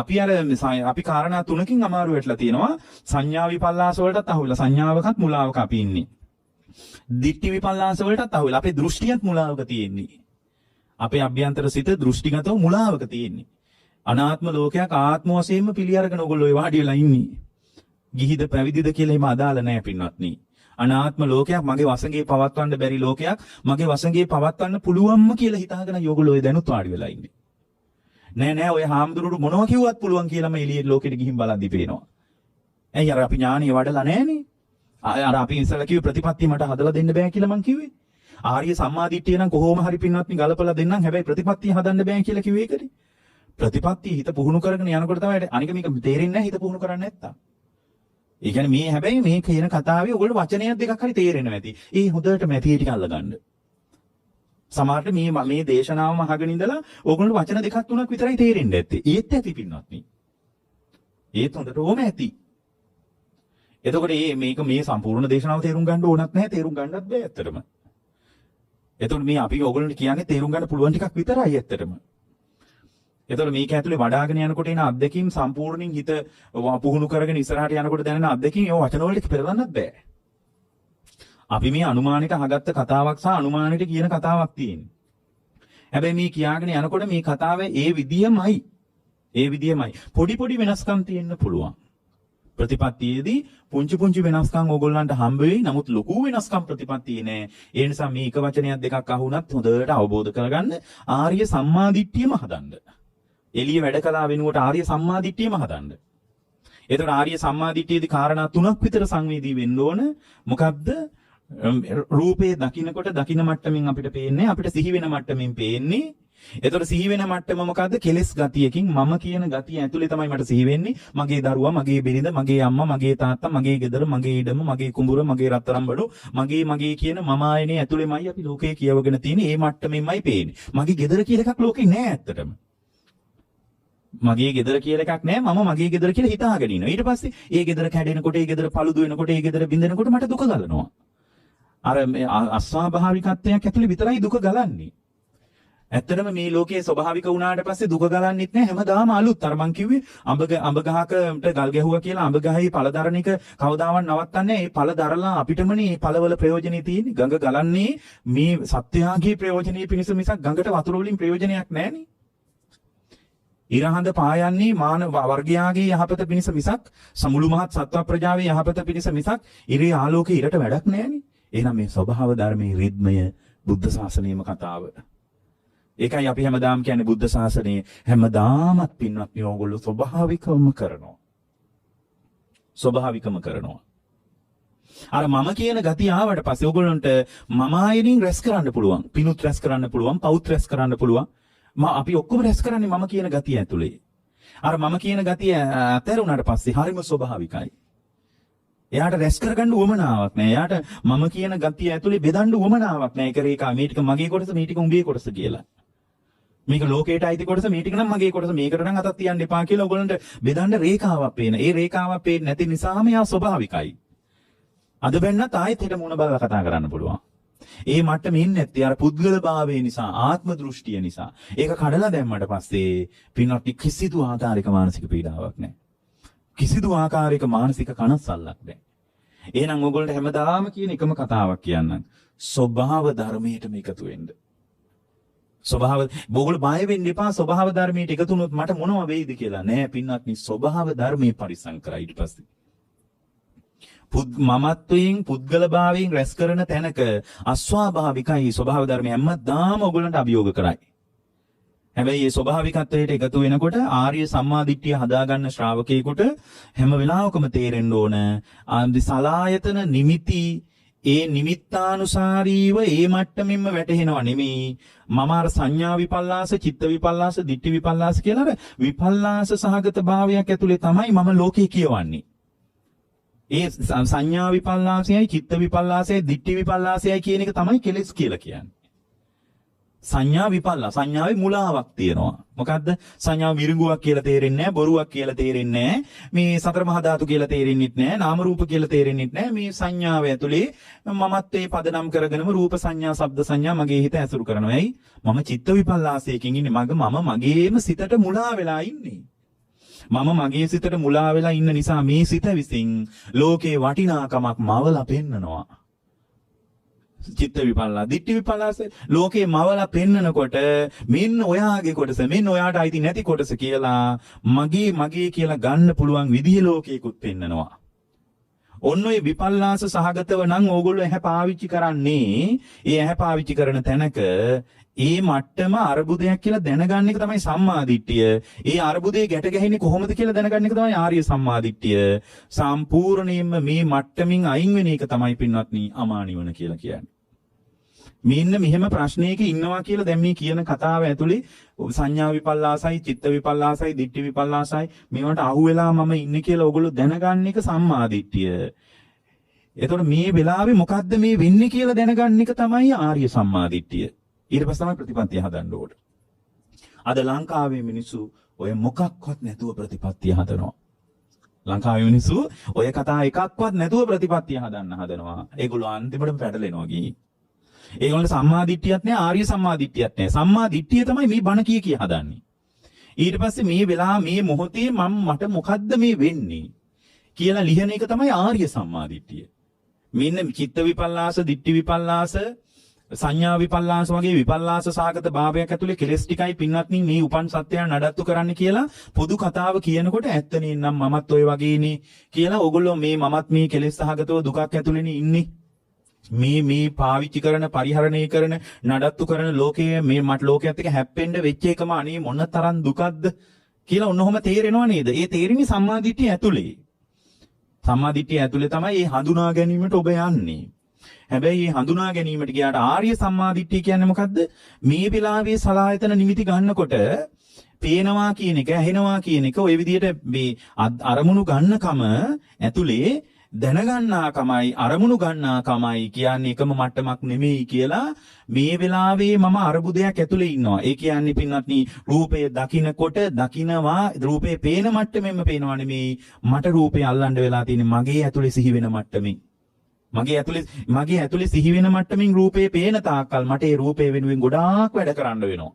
අපි කාරණා තුනකින් අමාරු වෙట్లా තියෙනවා. සංඥා විපල්ලාස වලටත් අහුවෙලා සංඥාවකත් මුලාවක අපි ඉන්නේ. දිට්ඨි විපල්ලාස වලටත් අහුවෙලා අපේ දෘෂ්ටියත් මුලාවක තියෙන්නේ. අපේ අභ්‍යන්තර සිත දෘෂ්ටිගතව මුලාවක තියෙන්නේ. අනාත්ම ලෝකයක් ආත්ම වශයෙන්ම පිළි අරගෙන ඔයගොල්ලෝ ඒ වාඩි වෙලා ඉන්නේ. ගිහිද පැවිදිද කියලා එහෙම අදාළ නැහැ පින්වත්නි. අනාත්ම ලෝකයක් මගේ වසඟේ පවත්වන්න බැරි ලෝකයක් මගේ වසඟේ පවත්වන්න පුළුවන්ම කියලා හිතාගෙන ඔයගොල්ලෝ ඒ දැනුත් වාඩි වෙලා ඉන්නේ. නෑ ඔය හාමුදුරුවෝ මොනවා කිව්වත් පුළුවන් කියලාම එළියේ ලෝකෙට ගිහින් බලද්දි පේනවා. ඇයි අර අපි ඥානිය වඩලා නැහනේ. අර අපි ඉස්සලා කිව්වේ ප්‍රතිපත්තිය මට හදලා දෙන්න බෑ කියලා මං කිව්වේ. ආර්ය සම්මාදිට්ඨිය නම් කොහොම හරි පින්වත්නි ගලපලා දෙන්නම්. හැබැයි ප්‍රතිපත්තිය හදන්න බෑ කියලා කිව්වේ ඒකනේ. ප්‍රතිපත්තිය හිත පුහුණු කරගෙන යනකොට තමයි අනික මේක තේරෙන්නේ නැහැ හිත පුහුණු කරන්නේ නැත්තම්. ඒ කියන්නේ හැබැයි මේ කියන කතාවේ ඔයගොල්ලෝ වචනයක් දෙකක් හරි තේරෙන්නේ නැති. ඒ හොඳට මැටි ටික අල්ලගන්න. සමහරට මේ දේශනාවම අහගෙන ඉඳලා ඕගොල්ලෝ වචන දෙකක් තුනක් විතරයි තේරෙන්නේ නැත්තේ. ඒත් ඇති පින්වත්නි. ඒත් හොඳට ඕම ඇති. එතකොට මේ සම්පූර්ණ දේශනාව තේරුම් ගන්න ඕනත් නැහැ, තේරුම් ගන්නත් බෑ ඇත්තටම. එතකොට මේ අපි ඔයගොල්ලන්ට කියන්නේ තේරුම් ගන්න පුළුවන් ටිකක් විතරයි ඇත්තටම. එතකොට මේක ඇතුලේ වඩාගෙන යනකොට එන අත්දැකීම් සම්පූර්ණයෙන් හිත පුහුණු කරගෙන ඉස්සරහට යනකොට දැනෙන අත්දැකීම් ඒව වචන වලට පෙරලන්නත් බෑ. අපි මේ අනුමානෙට අහගත්ත කතාවක් සහ අනුමානෙට කියන කතාවක් තියෙන්නේ. හැබැයි මේ කියාගෙන යනකොට මේ කතාව ඒ විදියමයි. පොඩි වෙනස්කම් තියෙන්න පුළුවන්. ප්‍රතිපත්තියේදී පුංචි වෙනස්කම් ඕගොල්ලන්ට හම්බ වෙයි. නමුත් ලොකු වෙනස්කම් ප්‍රතිපත්තියේ නෑ. ඒ නිසා මේ එක වචනයක් දෙකක් අහුණත් හොඳට අවබෝධ කරගන්න ආර්ය සම්මාදිට්ඨියම හදන්න. එළිය වැඩ කළා වෙනුවට ආර්ය සම්මාදිට්ඨියම හදන්න. ඒතර ආර්ය සම්මාදිට්ඨියේදී කාරණා තුනක් විතර සංවේදී වෙන්න ඕන. මොකද්ද? රූපේ දකින්නකොට දකින්න මට්ටමින් අපිට පේන්නේ, අපිට සිහි වෙන මට්ටමින් පේන්නේ. එතකොට සිහි වෙන මට්ටම මොකද්ද? කෙලෙස් ගතියකින් මම කියන ගතිය ඇතුලේ තමයි මට සිහි වෙන්නේ. මගේ දරුවා, මගේ බිරිඳ, මගේ අම්මා, මගේ තාත්තා, මගේ ගෙදර, මගේ ඉඩම, මගේ කුඹුර, මගේ රත්තරන් බඩු, මගේ කියන මම ආයනේ ඇතුලේමයි අපි ලෝකේ කියවගෙන තියෙන්නේ. ඒ මට්ටමින්මයි පේන්නේ. මගේ ගෙදර කියලා එකක් ලෝකේ නෑ ඇත්තටම. මගේ ගෙදර කියලා එකක් නෑ. මම මගේ ගෙදර කියලා හිතාගෙන ඉන්නවා. ඊට පස්සේ ඒ ගෙදර කැඩෙනකොට, ඒ ගෙදර paludu වෙනකොට, ඒ ගෙදර බින්දෙනකොට මට දුක ගලනවා. අර අස්වාභාවිකත්වයක් ඇතුලේ විතරයි දුක ගලන්නේ. ඇත්තටම මේ ලෝකයේ ස්වභාවික වුණාට පස්සේ දුක ගලන්නෙත් නෑ. හැමදාම අලුත්. අර මං කිව්වේ අඹ ගහකට ගල් ගැහුවා කියලා අඹ ගහේ පළ දරන එක කවදාවත් නවත්තන්නේ. මේ පළ දරලා අපිටමනේ මේ පළවල ප්‍රයෝජනෙ තියෙන්නේ. ගඟ ගලන්නේ මේ සත්‍යාගී ප්‍රයෝජනෙ පිණිස මිසක් ගඟට වතුර වලින් ප්‍රයෝජනයක් නෑනේ. ඉරහඳ පායන්නේ මානව වර්ගයාගේ යහපත පිණිස මිසක් සමුළු මහත් සත්ව ප්‍රජාවේ යහපත පිණිස මිසක් ඉරේ ආලෝකේ ඉරට වැඩක් නෑනේ. එහෙනම් මේ ස්වභාව ධර්මයේ රිද්මය බුද්ධ ශාසනයේම කතාව. ඒකයි අපි හැමදාම කියන්නේ බුද්ධ ශාසනයේ හැමදාමත් පින්වත්නි ඕගොල්ලෝ ස්වභාවිකවම කරනවා. අර මම කියන ගතිය ආවට පස්සේ ඕගොල්ලන්ට මම ආයෙනින් රැස් කරන්න පුළුවන්. පිනුත් රැස් කරන්න පුළුවන්, පවුත් රැස් කරන්න පුළුවන්. අපි ඔක්කොම රැස් කරන්නේ මම කියන ගතිය ඇතුලේ. අර මම කියන ගතිය අතහැරුණාට පස්සේ හරිම ස්වභාවිකයි. එයාට රැස් කරගන්න උවමනාවක් නෑ. එයාට මම කියන ගතිය ඇතුලේ බෙදන්න උවමනාවක් නෑ. ඒක රේඛා මේ ටික මගේ කොටස, මේ ටික උඹේ කොටස කියලා. මේක ලෝකයට අයිති කොටස, මේ ටික නම් මගේ කොටස, මේකට නම් අතක් තියන්න එපා කියලා ඔයගොල්ලන්ට බෙදන්න රේඛාවක් පේන. ඒ රේඛාවක් පේන්නේ නැති නිසාම එයා ස්වභාවිකයි. අද බැන්නත් ආයෙත් හිට මුණ බලලා කතා කරන්න පුළුවන්. ඒ මට්ටමේ ඉන්නේ නැත්තේ අර පුද්ගල භාවය නිසා, ආත්ම දෘෂ්ටිය නිසා. ඒක කඩලා දැම්මට පස්සේ පින්වත්නි කිසිදු ආකාරයක මානසික පීඩාවක් නැහැ. කිසිදු ආකාරයක මානසික කනස්සල්ලක් නැහැ. එහෙනම් ඕගොල්ලන්ට හැමදාම කියන එකම කතාවක් කියන්නම්. ස්වභාව ධර්මයටම එකතු වෙන්න. ඕගොල්ලෝ බය වෙන්න එපා. ස්වභාව ධර්මයට එකතු වුණොත් මට මොනව වෙයිද කියලා. නෑ පින්වත්නි, ස්වභාව ධර්මයේ පරිසම් කරා ඊට පස්සේ. මමත්වයෙන් පුද්ගල භාවයෙන් රැස් කරන තැනක අස්වාභාවිකයි ස්වභාව ධර්ම හැමදාම ඕගොල්ලන්ට අභියෝග කරයි. හැබැයි මේ ස්වභාවිකත්වයට එකතු වෙනකොට ආර්ය සම්මාදිට්ඨිය හදාගන්න ශ්‍රාවකයෙකුට හැම වෙලාවකම තේරෙන්න ඕන සලායතන නිමිති ඒ නිමිත්තානුසාරීව ඒ මට්ටමින්ම වැටහෙනවා නෙමෙයි. මම අර සංඥා විපල්ලාස, චිත්ත විපල්ලාස, දිට්ඨි විපල්ලාස කියලා අර විපල්ලාස සහගත භාවයක් ඇතුලේ තමයි මම ලෝකේ කියවන්නේ. ඒ සංඥා විපල්ලාසයයි, චිත්ත විපල්ලාසයයි, දිට්ඨි විපල්ලාසයයි කියන එක තමයි කෙලෙස් කියලා කියන්නේ. සංඥා විපල්ලාස, සංඥාවේ මුලාවක් තියෙනවා. මොකද්ද? සංඥාව මිරිඟුවක් කියලා තේරෙන්නේ නැහැ, බොරුවක් කියලා තේරෙන්නේ නැහැ, මේ සතර මහා ධාතු කියලා තේරෙන්නෙත් නැහැ, නාම රූප කියලා තේරෙන්නෙත් නැහැ. මේ සංඥාව ඇතුලේ මමත්වේ පදනම් කරගෙනම රූප සංඥා, ශබ්ද සංඥා මගේ හිත ඇසුරු කරනවා. එයි මම චිත්ත විපල්ලාසයකින් ඉන්නේ. මම මගේම සිතට මුලා වෙලා ඉන්නේ. මම මගේ සිතට මුලා වෙලා ඉන්න නිසා මේ සිත විසින් ලෝකේ වටිනාකමක් මවලා පෙන්නනවා. චිත්ත විපල්ලාස, දිට්ඨි විපල්ලාස ලෝකේ මවලා පෙන්නනකොට මෙන්න ඔයාගේ කොටස, මෙන්න ඔයාට අයිති නැති කොටස කියලා මගේ කියලා ගන්න පුළුවන් විදිහ ලෝකයකුත් පෙන්නනවා. ඔන්න ඔය විපල්ලාස සහගතව නම් ඕගොල්ලෝ ඇහැ පාවිච්චි කරන්නේ. ඒ ඇහැ පාවිච්චි කරන තැනක ඒ මට්ටම අරුබුදයක් කියලා දැනගන්න එක තමයි සම්මාදිට්ඨිය. ඒ අරුබුදේ ගැට ගැහෙන්නේ කොහොමද කියලා දැනගන්න එක තමයි ආර්ය සම්මාදිට්ඨිය. සම්පූර්ණයෙන්ම මේ මට්ටමින් අයින් වෙන එක තමයි පින්වත්නි අමානිවන කියලා කියන්නේ. මෙන්න මෙහෙම ප්‍රශ්නයක ඉන්නවා කියලා දැන් මේ කියන කතාව ඇතුලේ සංඥා විපල්ලාසයි, චිත්ත විපල්ලාසයි, දිට්ඨි විපල්ලාසයි මේවට අහු වෙලා මම ඉන්නේ කියලා ඕගොල්ලෝ දැනගන්න එක සම්මාදිට්ඨිය. එතකොට මේ වෙලාවේ මොකද්ද මේ වෙන්නේ කියලා දැනගන්න එක තමයි ආර්ය සම්මාදිට්ඨිය. ඊට පස්සේ තමයි ප්‍රතිපත්තිය හදන්න ඕනේ. අද ලංකාවේ මිනිස්සු ඔය මොකක්වත් නැතුව ප්‍රතිපත්තිය හදනවා. ලංකාවේ මිනිස්සු ඔය කතා එකක්වත් නැතුව ප්‍රතිපත්තිය හදන්න හදනවා. ඒගොල්ලෝ අන්තිමටම පැටලෙනවා ගිහින්. ඒගොල්ලන්ට සම්මා දිට්ඨියක් නැහැ, ආර්ය සම්මා දිට්ඨියක් නැහැ. සම්මා දිට්ඨිය තමයි මේ බණ කිය හදන්නේ. ඊට පස්සේ මේ වෙලාව මේ මොහොතේ මට මොකද්ද මේ වෙන්නේ කියලා ලියන එක තමයි ආර්ය සම්මා දිට්ඨිය. මෙන්න චිත්ත විපල්ලාස, දිට්ඨි විපල්ලාස, සංඥා විපල්ලාස වගේ විපල්ලාස සාගත භාවයක් ඇතුලේ කෙලස් ටිකයි පින්වත්නි මේ උපන් සත්‍යයන් නඩත්තු කරන්න කියලා පොදු කතාව කියනකොට ඇත්තනේ නම් මමත් ඔය වගේනේ කියලා ඕගොල්ලෝ මේ මමත් මේ කෙලස් සහගතව දුකක් ඇතුලේනේ ඉන්නේ. මේ පාවිච්චි කරන පරිහරණය කරන නඩත්තු කරන ලෝකයේ මේ මට ලෝකයේත් එක්ක හැප්පෙන්න වෙච්ච එකම අනේ මොන තරම් දුකක්ද කියලා ඔන්නෝම තේරෙනව නේද? ඒ තේරෙන්නේ සම්මාදිට්ඨිය ඇතුලේ. සම්මාදිට්ඨිය ඇතුලේ තමයි මේ හඳුනා ගැනීමට ඔබ යන්නේ. හැබැයි මේ හඳුනා ගැනීමට ගියාට ආර්ය සම්මාදිට්ඨිය කියන්නේ මොකද්ද? මේ වෙලාවේ සලායතන නිමිති ගන්නකොට පේනවා කියන එක, ඇහෙනවා කියන එක ඔය විදිහට මේ අරමුණු ගන්නකම ඇතුලේ දැනගන්නාකමයි අරමුණු ගන්නාකමයි කියන්නේ එකම මට්ටමක් නෙමෙයි කියලා මේ වෙලාවේ මම අරුබුදයක් ඇතුලේ ඉන්නවා. ඒ කියන්නේ පින්වත්නි රූපය දකින්නකොට දකින්නවා රූපේ පේන මට්ටමෙන්ම පේනවා නෙමෙයි මට රූපේ අල්ලන්න වෙලා තියෙන්නේ මගේ ඇතුලේ සිහි වෙන මට්ටමින්. මගේ ඇතුලේ සිහි වෙන මට්ටමින් රූපේ පේන තාක්කල් මට ඒ රූපේ වෙනුවෙන් ගොඩාක් වැඩ කරන්න වෙනවා.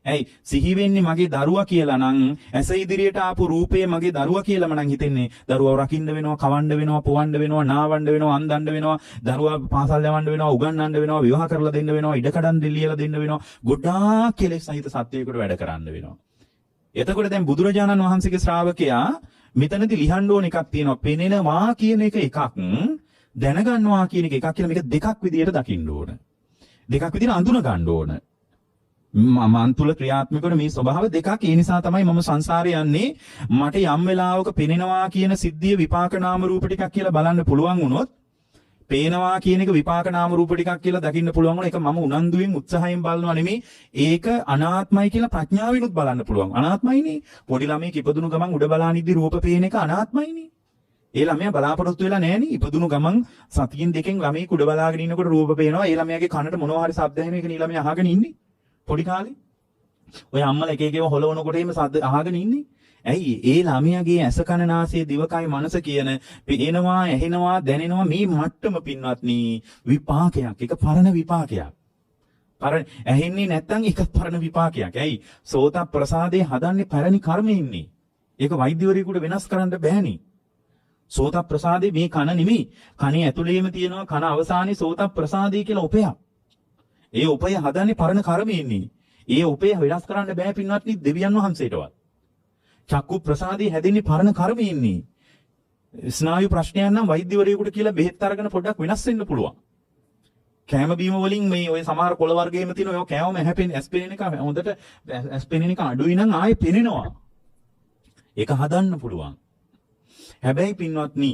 ඇයි සිහි වෙන්නේ මගේ දරුවා කියලා නම් ඇස ඉදිරියට ආපු රූපේ මගේ දරුවා කියලාම නම් හිතෙන්නේ දරුවව රකින්න වෙනවා, කවන්න වෙනවා, පොවන්න වෙනවා, නාවන්න වෙනවා, අන්දන්න වෙනවා, දරුවා පාසල් යවන්න වෙනවා, උගන්වන්න වෙනවා, විවාහ කරලා දෙන්න වෙනවා, ඉඩකඩම් දෙලියලා දෙන්න වෙනවා, ගොඩාක් කෙලෙස් සහිත සත්‍යයකට වැඩ කරන්න වෙනවා. එතකොට දැන් බුදුරජාණන් වහන්සේගේ ශ්‍රාවකයා මෙතනදී ලියන්න ඕන එකක් තියෙනවා. පෙනෙනවා කියන එක එකක්, දැනගන්නවා කියන එක එකක් කියලා මේක දෙකක් විදියට දකින්න ඕන. දෙකක් විදියට අඳුන ගන්න ඕන. මම තුල ක්‍රියාත්මක වෙන මේ ස්වභාව දෙකක්. ඒ නිසා තමයි මම සංසාරේ යන්නේ. මට යම් වෙලාවක පෙනෙනවා කියන සිද්ධිය විපාක නාම රූප ටිකක් කියලා බලන්න පුළුවන් වුණොත්, පේනවා කියන එක විපාක නාම රූප ටිකක් කියලා දකින්න පුළුවන් වුණා. ඒක මම උනන්දුවෙන් උත්සාහයෙන් බලනවා නෙමෙයි. ඒක අනාත්මයි කියලා ප්‍රඥාවෙනුත් බලන්න පුළුවන්. අනාත්මයිනේ. පොඩි ළමයෙක් ඉපදුණු ගමන් උඩ බලානිද්දි රූප පේන එක අනාත්මයිනේ. ඒ ළමයා බලාපොරොත්තු වෙලා නැහෙනේ. ඉපදුණු ගමන් සතියින් දෙකෙන් ළමයෙක් උඩ බලාගෙන ඉන්නකොට රූප පේනවා. ඒ ළමයාගේ කනට මොනවා හරි ශබ්ද ඇහෙන එක නේ ළමයා අහගෙන ඉන්නේ. පොඩි කාලේ ඔය අම්මලා එක එකව හොලවනකොට එහෙම සද්ද අහගෙන ඉන්නේ. ඇයි ඒ ළමයාගේ ඇස කන නාසය දිවකය මනස කියන පේනවා ඇහෙනවා දැනෙනවා මේ මට්ටම පින්වත්නි විපාකයක්. ඒක පරණ විපාකයක්. පරණ ඇහෙන්නේ නැත්නම් ඒක පරණ විපාකයක්. ඇයි සෝත ප්‍රසාදේ හදන්නේ පැරණි කර්මෙන්නේ. ඒක වෛද්‍යවරයෙකුට වෙනස් කරන්න බෑනේ. සෝත ප්‍රසාදේ මේ කන නෙමෙයි. කනේ ඇතුළේම තියෙනවා කන අවසානයේ සෝත ප්‍රසාදේ කියලා උපයක්. ඒ උපය හදන්නේ පරණ කර්මෙන්නේ. ඒ උපය වෙනස් කරන්න බෑ පින්වත්නි දෙවියන් වහන්සේටවත්. චක්කු ප්‍රසාදේ හැදෙන්නේ පරණ කර්මෙන්නේ. ස්නායු ප්‍රශ්නයක් නම් වෛද්‍යවරයෙකුට කියලා බෙහෙත් අරගෙන පොඩ්ඩක් වෙනස් වෙන්න පුළුවන්. කැම බීම වලින් මේ ඔය සමහර කොළ වර්ගයේම තියෙන ඔය කැවම හැපෙන ඇස්පිරින් එක හොඳට ඇස්පිරින් එක අඩුයි නම් ආයේ පෙනෙනවා. ඒක හදන්න පුළුවන්. හැබැයි පින්වත්නි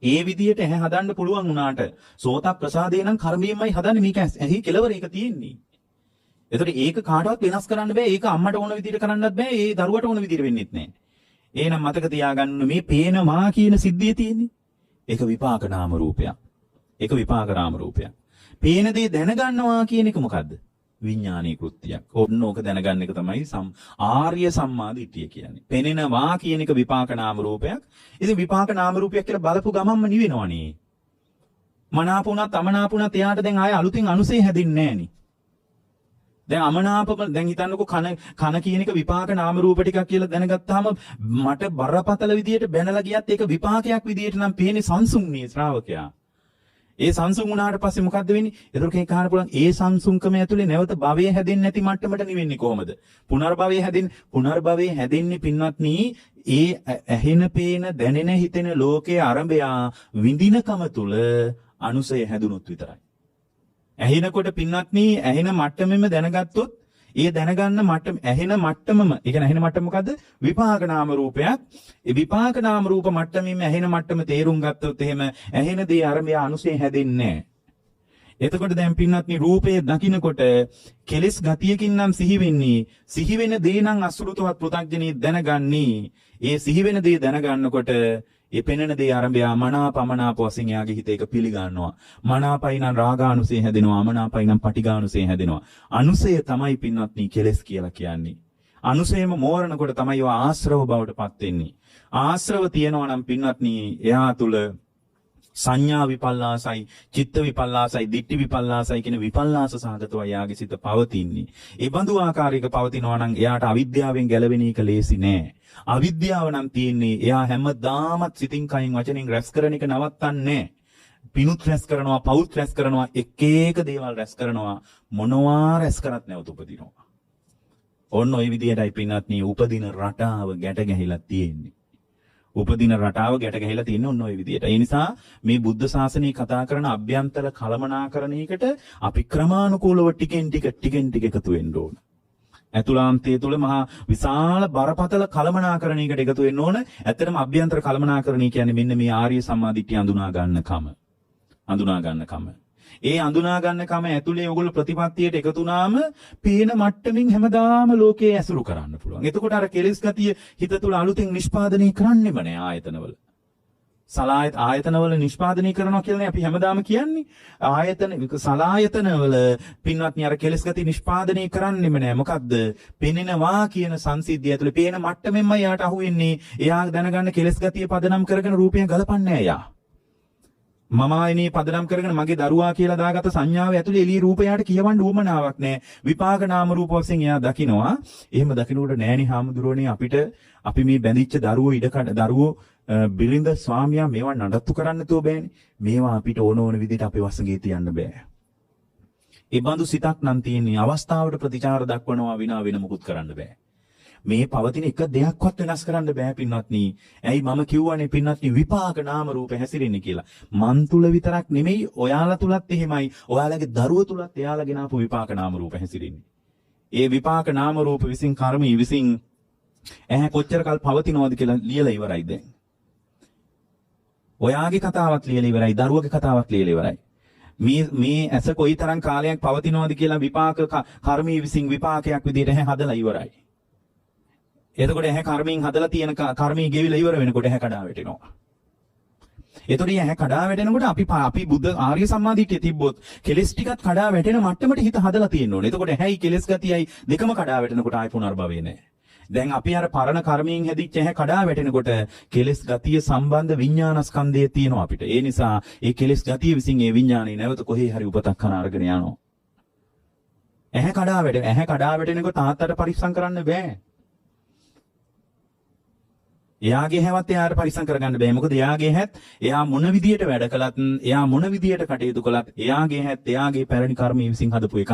ඒ විදියට ඇහැ හදන්න පුළුවන් වුණාට සෝත ප්‍රසාදේ නම් කර්මයෙන්මයි හදන්නේ. මේක ඇහි කෙලවර එක තියෙන්නේ. ඒතකොට ඒක කාටවත් වෙනස් කරන්න බෑ. ඒක අම්මට ඕන විදියට කරන්නත් බෑ. ඒ දරුවට ඕන විදියට වෙන්නෙත් නෑ. එහෙනම් මතක තියාගන්න මේ පේනවා කියන සිද්ධිය තියෙන්නේ. ඒක විපාක නාම රූපයක්. ඒක විපාක නාම රූපයක්. පේන දේ දැනගන්නවා කියන එක මොකද්ද? විඥානීය කෘත්‍යයක්. ඕන්න ඕක දැනගන්න එක තමයි ආර්ය සම්මාදිට්ඨිය කියන්නේ. පෙනෙනවා කියන එක විපාක නාම රූපයක්. ඉතින් විපාක නාම රූපයක් කියලා බලපු ගමන්ම නිවෙනවනේ. මනාපුණත් අමනාපුණත් එයාට දැන් ආය අලුතින් අනුසේ හැදින්නේ නෑනේ. දැන් අමනාපම දැන් හිතන්නකෝ කන කියන එක විපාක නාම රූප ටිකක් කියලා දැනගත්තාම මට බරපතල විදියට බැනලා ගියත් ඒක විපාකයක් විදියට නම් පේන්නේ සංසුන්නේ ශ්‍රාවකයා. ඒ සංසුන් වුණාට පස්සේ මොකද්ද වෙන්නේ? ඒතකොට ඒක අහන්න පුළුවන් ඒ සංසුන්කම ඇතුලේ නැවත භවය හැදෙන්නේ නැති මට්ටමට නිවෙන්නේ කොහොමද? පුනර්භවය හැදෙන්නේ පින්වත්නි ඒ ඇහෙන පේන දැනෙන හිතෙන ලෝකයේ ආරම්භයා විඳිනකම තුල අනුසය හැදුනොත් විතරයි. ඇහෙනකොට පින්වත්නි ඇහෙන මට්ටමෙම දැනගත්තොත් ඒ දැනගන්න මට්ටම ඇහෙන මට්ටමම ඒ කියන්නේ ඇහෙන මට්ටම මොකද්ද? විපාක නාම රූපයක්. ඒ විපාක නාම රූප මට්ටමින්ම ඇහෙන මට්ටම තේරුම් ගත්තොත් එහෙම ඇහෙන දේ අරඹය අනුසේ හැදෙන්නේ නැහැ. එතකොට දැන් පින්වත්නි රූපය දකින්නකොට කෙලස් ගතියකින් නම් සිහි වෙන්නේ. සිහි වෙන දේ නම් අසුරුතවත් පෘථග්ජනී දැනගන්නේ. ඒ සිහි වෙන දේ දැනගන්නකොට ඒ පෙනෙන දේ ආරම්භය මනාපමනාප වශයෙන් යාගේ හිත ඒක පිළිගන්නවා. මනාපයි නම් රාගානුසය හැදෙනවා, අමනාපයි නම් පටිඝානුසය හැදෙනවා. අනුසය තමයි පින්වත්නි කෙලස් කියලා කියන්නේ. අනුසයම මෝරණකොට තමයි ඔය ආශ්‍රව බවට පත් වෙන්නේ. ආශ්‍රව තියෙනවා නම් පින්වත්නි එයා තුල සංඥා විපල්ලාසයි, චිත්ත විපල්ලාසයි, දිට්ඨි විපල්ලාසයි කියන විපල්ලාස සහගතව යාගේ සිත පවතින්නේ. ඒ බඳු ආකාරයක පවතිනවා නම් එයාට අවිද්‍යාවෙන් ගැලවෙන එක ලේසි නෑ. අවිද්‍යාව නම් තියෙන්නේ එයා හැමදාමත් සිතින් කයින් වචනෙන් රැස් කරන එක නවත්තන්නේ නෑ. පිනුත් රැස් කරනවා, පවුත් රැස් කරනවා, එක එක දේවල් රැස් කරනවා, මොනවා රැස් කරත් නැවත උපදිනවා. ඔන්න ඔය විදිහටයි පින්වත්නි උපදින රටාව ගැට ගැහිලා තියෙන්නේ. උපදින රටාව ගැට ගැහිලා තියෙන ඔන්න ඔය විදිහට. ඒ නිසා මේ බුද්ධ ශාසනය කතා කරන අභ්‍යන්තර කළමනාකරණයකට අපි ක්‍රමානුකූලව ටිකෙන් ටික එකතු වෙන්න ඕන. ඇතුළාන්තයේ තුල මහා විශාල බරපතල කළමනාකරණයකට එකතු වෙන්න ඕන. ඇත්තටම අභ්‍යන්තර කළමනාකරණය කියන්නේ මෙන්න මේ ආර්ය සම්මාදිට්ඨිය අඳුනා ගන්නකම. ඒ අඳුනා ගන්නකම ඇතුලේ ඔයගොල්ලෝ ප්‍රතිපත්තියට එකතු වුණාම පේන මට්ටමින් හැමදාම ලෝකයේ ඇසුරු කරන්න පුළුවන්. එතකොට අර කෙලෙස් ගතිය හිත තුළ අලුතෙන් නිෂ්පාදනය කරන්නෙම නෑ ආයතනවල. ආයතනවල නිෂ්පාදනය කරනවා කියලා අපි හැමදාම කියන්නේ. සලායතනවල පින්වත්නි අර කෙලෙස් ගතිය නිෂ්පාදනය කරන්නෙම නෑ. මොකද්ද? පෙනෙනවා කියන සංසිද්ධිය ඇතුලේ පේන මට්ටමෙන්ම යාට අහුවෙන්නේ. එයා දැනගන්න කෙලෙස් ගතිය පදනම් කරගෙන රූපය ගලපන්නේ නෑ යා. මම ආයනේ පදනම් කරගෙන මගේ දරුවා කියලා දාගත්ත සංඥාව ඇතුලේ එළිය රූපයට කියවන්න උවමනාවක් නැහැ. විපාක නාම රූප වශයෙන් එයා දකිනවා. එහෙම දකිනකොට නෑනේ හාමුදුරුවනේ අපි මේ බැඳිච්ච දරුවෝ බිරිඳ ස්වාමියා මේවා නඩත්තු කරන්න තෝ බෑනේ. මේවා අපිට ඕන විදිහට අපේ වසඟේ තියන්න බෑ. ඒ බඳු සිතක් නම් තියෙන්නේ අවස්ථාවට ප්‍රතිචාර දක්වනවා විනා වෙන මුකුත් කරන්න බෑ. මේ පවතින එක දෙයක්වත් වෙනස් කරන්න බෑ පින්වත්නි. ඇයි මම කිව්වනේ පින්වත්නි විපාක නාම රූප හැසිරෙන්නේ කියලා. මන් තුල විතරක් නෙමෙයි ඔයාලා තුලත් එහෙමයි. ඔයාලගේ දරුවෝ තුලත් එයාලගෙන ආපු විපාක නාම රූප හැසිරෙන්නේ. ඒ විපාක නාම රූප විසින් කර්මී විසින් ඇහැ කොච්චර කල් පවතිනවද කියලා ලියලා ඉවරයි දැන්. ඔයාගේ කතාවත් ලියලා ඉවරයි, දරුවගේ කතාවත් ලියලා ඉවරයි. මේ ඇස කොයිතරම් කාලයක් පවතිනවද කියලා විපාක කර්මී විසින් විපාකයක් විදිහට ඇහැ හදලා ඉවරයි. එතකොට ඇහැ කර්මයෙන් හදලා තියෙන කර්මී ගෙවිලා ඉවර වෙනකොට ඇහැ කඩා වැටෙනවා. එතකොට ඇහැ කඩා වැටෙනකොට අපි බුද්ධ ආර්ය සම්මාදිටිය තිබ්බොත් කෙලස් ටිකත් කඩා වැටෙන මට්ටමට හිත හදලා තියෙන්න ඕනේ. එතකොට ඇහැයි කෙලස් ගතියයි දෙකම කඩා වැටෙනකොට ආය පුනර්භවය නැහැ. දැන් අපි අර පරණ කර්මයෙන් හැදිච්ච ඇහැ කඩා වැටෙනකොට කෙලස් ගතිය සම්බන්ධ විඥානස්කන්ධය තියෙනවා අපිට. ඒ නිසා ඒ කෙලස් ගතිය විසින් ඒ විඥානේ නැවත කොහේ හරි උපතක් කරන අරගෙන යනවා. ඇහැ කඩා වැටෙනකොට තාත්තට පරිස්සම් කරන්න බෑ. එයාගේ හැවත් එයාට පරිස්සම් කරගන්න බෑ. මොකද එයාගේ හැත් එයා මොන විදියට වැඩ කළත්, එයා මොන විදියට කටයුතු කළත් එයාගේ හැත් එයාගේ පැරණි කර්මයේ විසින් හදපු එකක්.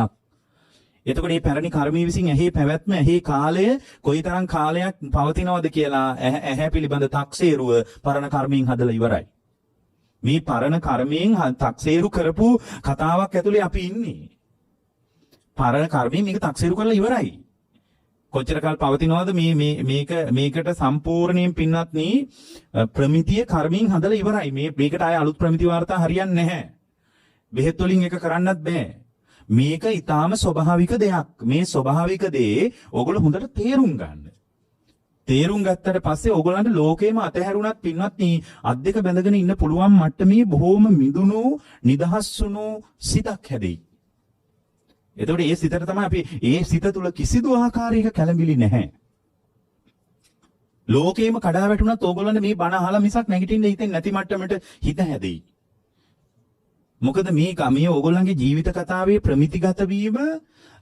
එතකොට මේ පැරණි කර්මයේ විසින් ඇහි පැවැත්ම, ඇහි කාලය කොයිතරම් කාලයක් පවතිනවද කියලා ඇහැ පිළිබඳ තක්සේරුව පරණ කර්මයෙන් හදලා ඉවරයි. මේ පරණ කර්මයෙන් තක්සේරු කරපු කතාවක් ඇතුලේ අපි ඉන්නේ. පරණ කර්මයෙන් මේක තක්සේරු කරලා ඉවරයි. කොච්චර කාල පවතිනවද මේකට සම්පූර්ණයෙන් පින්වත්නි ප්‍රමිතිය කර්මයෙන් හදලා ඉවරයි. මේකට ආය අලුත් ප්‍රමිති වාර්තා හරියන්නේ නැහැ. බෙහෙත් වලින් එක කරන්නත් බෑ. මේක ඊටාම ස්වභාවික දෙයක්. මේ ස්වභාවික දේ ඕගොල්ලෝ හොඳට තේරුම් ගන්න. තේරුම් ගත්තට පස්සේ ඕගොල්ලන්ට ලෝකේම අතහැරුණත් පින්වත්නි අත් දෙක බැඳගෙන ඉන්න පුළුවන් මට්ටමේ බොහෝම මිදුණු නිදහස් වුණු සිතක් හැදෙයි. එතකොට ඒ සිතට තමයි අපි ඒ සිත තුල කිසිදු ආකාරයක කැළඹිලි නැහැ. ලෝකේම කඩා වැටුණත් ඕගොල්ලන්ට මේ බණ අහලා මිසක් නැගිටින්න හිතෙන්නේ නැති මට්ටමට හිත හැදෙයි. මොකද මේ ඕගොල්ලන්ගේ ජීවිත කතාවේ ප්‍රමිතිගත වීම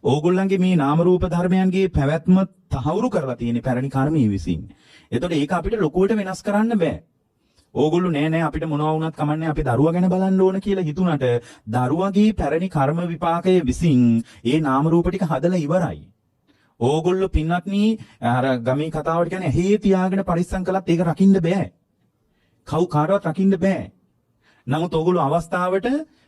ඕගොල්ලන්ගේ මේ නාම රූප ධර්මයන්ගේ පැවැත්ම තහවුරු කරලා තියෙන පැරණි කර්මයේ විසින්. එතකොට ඒක අපිට ලොකුවට වෙනස් කරන්න බෑ. ඕගොල්ලෝ නෑ අපිට මොනවා වුණත් කමන්නේ අපි දරුවා ගැන බලන්න ඕන කියලා හිතුණට දරුවාගේ පැරණි කර්ම විපාකයේ විසින් ඒ නාම රූප ටික හදලා ඉවරයි. ඕගොල්ලෝ පින්වත්නි අර ගමේ කතාවට කියන්නේ ඇහි තියාගෙන පරිස්සම් කළත් ඒක රකින්න බෑ. කාටවත් රකින්න බෑ. නමුත් ඕගොල්ලෝ අවස්ථාවට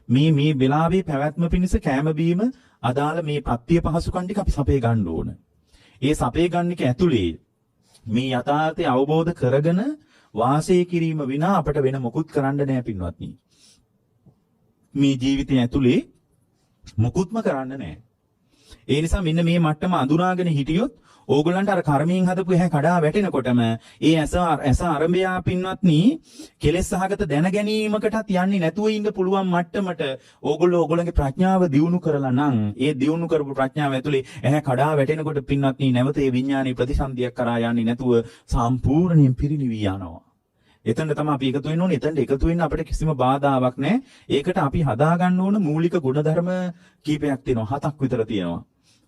මේ වෙලාවේ පැවැත්ම පිණිස කැම බීම අදාළ මේ පත්‍ය පහසුකම් ටික අපි සපේ ගන්න ඕන. ඒ සපේ ගන්න එක ඇතුලේ මේ යථාර්ථය අවබෝධ කරගෙන වාසය කිරීම විනා අපට වෙන මොකුත් කරන්න නෑ පින්වත්නි. මේ ජීවිතය ඇතුලේ මොකුත්ම කරන්න නෑ. ඒ නිසා මෙන්න මේ මට්ටම අඳුනාගෙන හිටියොත් ඕගොල්ලන්ට අර කර්මයෙන් හදපු ඇහැ කඩා වැටෙනකොටම ඒ ඇස ආරම්භයා පින්වත්නි කෙලෙස් සහගත දැන ගැනීමකටත් යන්නේ නැතුව ඉන්න පුළුවන් මට්ටමට ඕගොල්ලෝගේ ප්‍රඥාව දියුණු කරලා නම් ඒ දියුණු කරපු ප්‍රඥාව ඇතුලේ ඇහැ කඩා වැටෙනකොට පින්වත්නි නැවත ඒ විඥානයේ ප්‍රතිසන්දියක් කරා යන්නේ නැතුව සම්පූර්ණයෙන් පිරිනිවි යනවා. එතන තමයි අපි එකතු වෙන්න ඕනේ. එතනට එකතු වෙන්න අපිට කිසිම බාධාවක් නැහැ. ඒකට අපි හදාගන්න ඕන මූලික ගුණධර්ම කීපයක් තියෙනවා. 7ක් විතර තියෙනවා.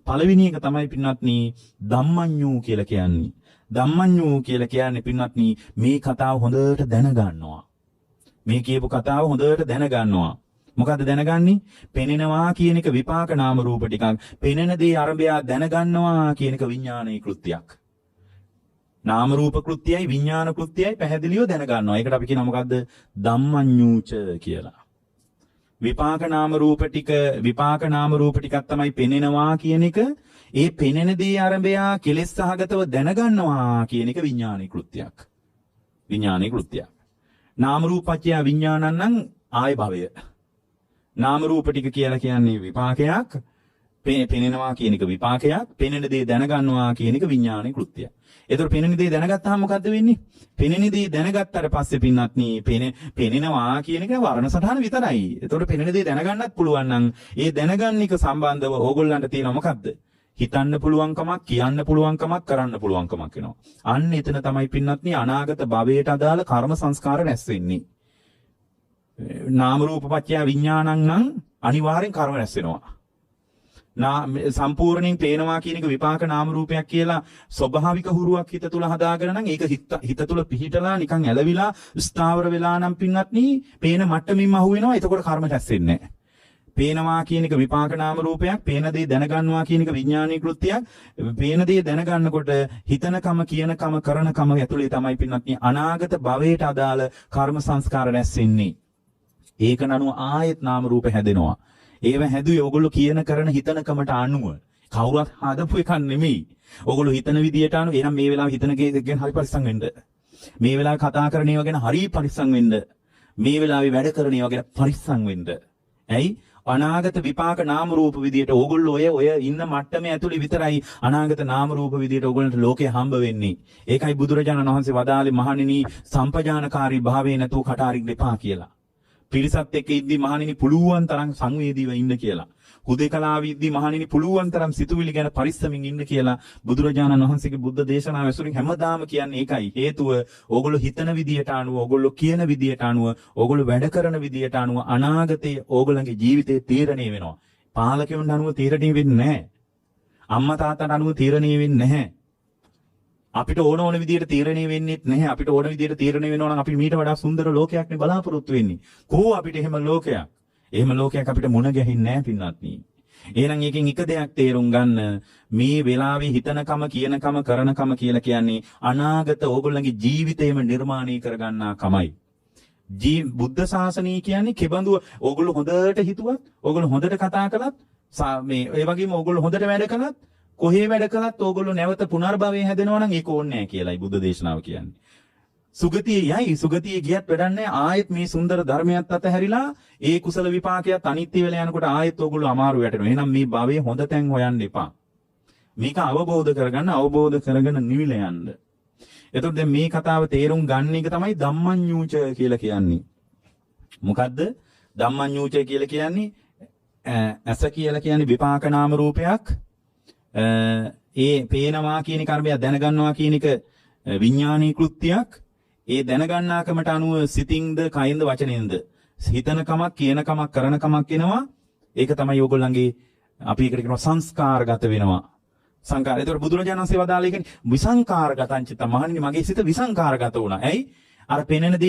පළවෙනි එක තමයි පින්වත්නි ධම්මඤ්ඤූ කියලා කියන්නේ. ධම්මඤ්ඤූ කියලා කියන්නේ පින්වත්නි මේ කතාව හොඳට දැනගන්නවා. මේ කියපු කතාව හොඳට දැනගන්නවා. මොකද්ද දැනගන්නේ? පෙනෙනවා කියන එක විපාක නාම රූප ටිකක්. පෙනෙන දේ අරඹයා දැනගන්නවා කියන එක විඥානීය කෘත්‍යයක්. නාම රූප කෘත්‍යයයි විඥාන කෘත්‍යයයි පැහැදිලිව දැනගන්නවා. ඒකට අපි කියනවා මොකද්ද? ධම්මඤ්ඤූච කියලා. විපාක නාම රූප ටිකක් තමයි පෙනෙනවා කියන එක. ඒ පෙනෙන දේ අරඹයා කෙලෙස් සහගතව දැනගන්නවා කියන එක විඥානීය කෘත්‍යයක්. විඥානීය කෘත්‍යයක්. නාම රූපච්ඡය විඥානං නම් ආය භවය. නාම රූප ටික කියලා කියන්නේ විපාකයක්. පෙනෙනවා කියන එක විපාකයක්. පෙනෙන දේ දැනගන්නවා කියන එක විඥානීය කෘත්‍යයක්. ඒතර පෙනෙන දේ දැනගත්තාම මොකද්ද වෙන්නේ? පෙනෙන දේ දැනගත්තාට පස්සේ පින්වත්නි පෙනෙනවා කියන එක වර්ණ සටහන විතරයි. ඒතකොට පෙනෙන දේ දැනගන්නත් පුළුවන් නම් ඒ දැනගන්න එක සම්බන්ධව ඕගොල්ලන්ට තියෙන මොකද්ද? හිතන්න පුළුවන්කමක්, කියන්න පුළුවන්කමක්, කරන්න පුළුවන්කමක් වෙනවා. අන්න එතන තමයි පින්වත්නි අනාගත භවයට අදාළ කර්ම සංස්කාර රැස් වෙන්නේ. නාම රූප පත්‍ය විඥානං නම් අනිවාර්යෙන් කර්ම රැස් වෙනවා. සම්පූර්ණයෙන් පේනවා කියන එක විපාක නාම රූපයක් කියලා ස්වභාවික හුරුවක් හිත තුල හදාගෙන නම් ඒක හිත තුල පිහිටලා නිකන් ඇලවිලා ස්ථාවර වෙලා නම් පින්වත්නි පේන මට්ටමින්ම අහු වෙනවා. එතකොට කර්ම රැස් වෙන්නේ නැහැ. පේනවා කියන එක විපාක නාම රූපයක්, පේන දේ දැනගන්නවා කියන එක විඥානීය කෘත්‍යයක්. පේන දේ දැනගන්නකොට හිතනකම, කියනකම, කරනකම ඇතුලේ තමයි පින්වත්නි අනාගත භවයට අදාළ කර්ම සංස්කාර රැස් වෙන්නේ. ඒක නනුව ආයෙත් නාම රූප හැදෙනවා. ඒව හැදුවේ ඕගොල්ලෝ කියන කරන හිතනකමට අනුව. කවුරුත් හදපු එකක් නෙමෙයි. ඕගොල්ලෝ හිතන විදියට අනුව එහෙනම් මේ වෙලාවේ හිතන ගැන හරි පරිස්සම් වෙන්න. මේ වෙලාවේ කතා කරන ඒවා ගැන හරි පරිස්සම් වෙන්න. මේ වෙලාවේ වැඩ කරන ඒවා ගැන පරිස්සම් වෙන්න. ඇයි? අනාගත විපාක නාම රූප විදියට ඕගොල්ලෝ ඔය ඉන්න මට්ටමේ ඇතුලේ විතරයි අනාගත නාම රූප විදියට ඕගොල්ලන්ට ලෝකේ හම්බ වෙන්නේ. ඒකයි බුදුරජාණන් වහන්සේ වදාළේ මහණෙනි සම්පජානකාරී භාවයේ නැතුව කට අරින්න එපා කියලා. පිරිසත් එක්ක ඉද්දි මහණෙනි පුළුවන් තරම් සංවේදීව ඉන්න කියලා. හුදේකලාවේ ඉද්දි මහණෙනි පුළුවන් තරම් සිතුවිලි ගැන පරිස්සමින් ඉන්න කියලා බුදුරජාණන් වහන්සේගේ බුද්ධ දේශනාව ඇසුරින් හැමදාම කියන්නේ ඒකයි. හේතුව ඕගොල්ලෝ හිතන විදියට අනුව, ඕගොල්ලෝ කියන විදියට අනුව, ඕගොල්ලෝ වැඩ කරන විදියට අනුව අනාගතයේ ඕගොල්ලන්ගේ ජීවිතේ තීරණය වෙනවා. පාලකයන්ට අනුව තීරණය වෙන්නේ නැහැ. අම්මා තාත්තට අනුව තීරණය වෙන්නේ නැහැ. අපිට ඕන විදියට තීරණය වෙන්නේ නැහැ. අපිට ඕන විදියට තීරණය වෙනවා නම් අපි මීට වඩා සුන්දර ලෝකයක් නේ බලාපොරොත්තු වෙන්නේ. කොහොම අපිට එහෙම ලෝකයක්? එහෙම ලෝකයක් අපිට මුණ ගැහින්නේ නැහැ පින්වත්නි. එහෙනම් එකෙන් එක දෙයක් තේරුම් ගන්න. මේ වෙලාවේ හිතනකම, කියනකම, කරනකම කියලා කියන්නේ අනාගත ඕගොල්ලන්ගේ ජීවිතේම නිර්මාණය කරගන්නා කමයි. බුද්ධ ශාසනය කියන්නේ කෙබඳු ඕගොල්ලෝ හොඳට හිතුවත්, ඕගොල්ලෝ හොඳට කතා කළත්, මේ ඒ වගේම ඕගොල්ලෝ හොඳට වැඩ කළත්, කොහේ වැඩ කළත් ඕගොල්ලෝ නැවත පුනර්භවයේ හැදෙනවා නම් ඒක ඕනේ නැහැ කියලායි බුද්ධ දේශනාව කියන්නේ. සුගතිය ගියත් වැඩක් නැහැ. ආයෙත් මේ සුන්දර ධර්මයත් අතහැරිලා ඒ කුසල විපාකයක් අනිත්‍ය වෙලා යනකොට ආයෙත් ඕගොල්ලෝ අමාරු වැටෙනවා. එහෙනම් මේ භවයේ හොඳ තැන් හොයන්න එපා. මේක අවබෝධ කරගෙන නිවිල යන්න. එතකොට දැන් මේ කතාව තේරුම් ගන්න එක තමයි ධම්මඤ්ඤූච කියලා කියන්නේ. මොකද්ද? ධම්මඤ්ඤූච කියලා කියන්නේ ඇස කියලා කියන්නේ විපාක නාම රූපයක්. ඒ පේනවා කියන කර්මය දැනගන්නවා කියන එක විඥානීය කෘත්‍යයක්. ඒ දැනගන්නාකමට අනුව සිතින්ද, කයින්ද, වචනෙන්ද හිතන කමක්, කියන කමක්, කරන කමක් එනවා. ඒක තමයි ඕගොල්ලන්ගේ අපි එකට කියනවා සංස්කාරගත වෙනවා. සංකාර. ඒතකොට බුදුරජාණන් වහන්සේ වදාළේ කියන්නේ විසංකාරගතං චිත්ත. මහණෙනි මගේ සිත විසංකාරගත වුණා. ඇයි? අර පෙනෙන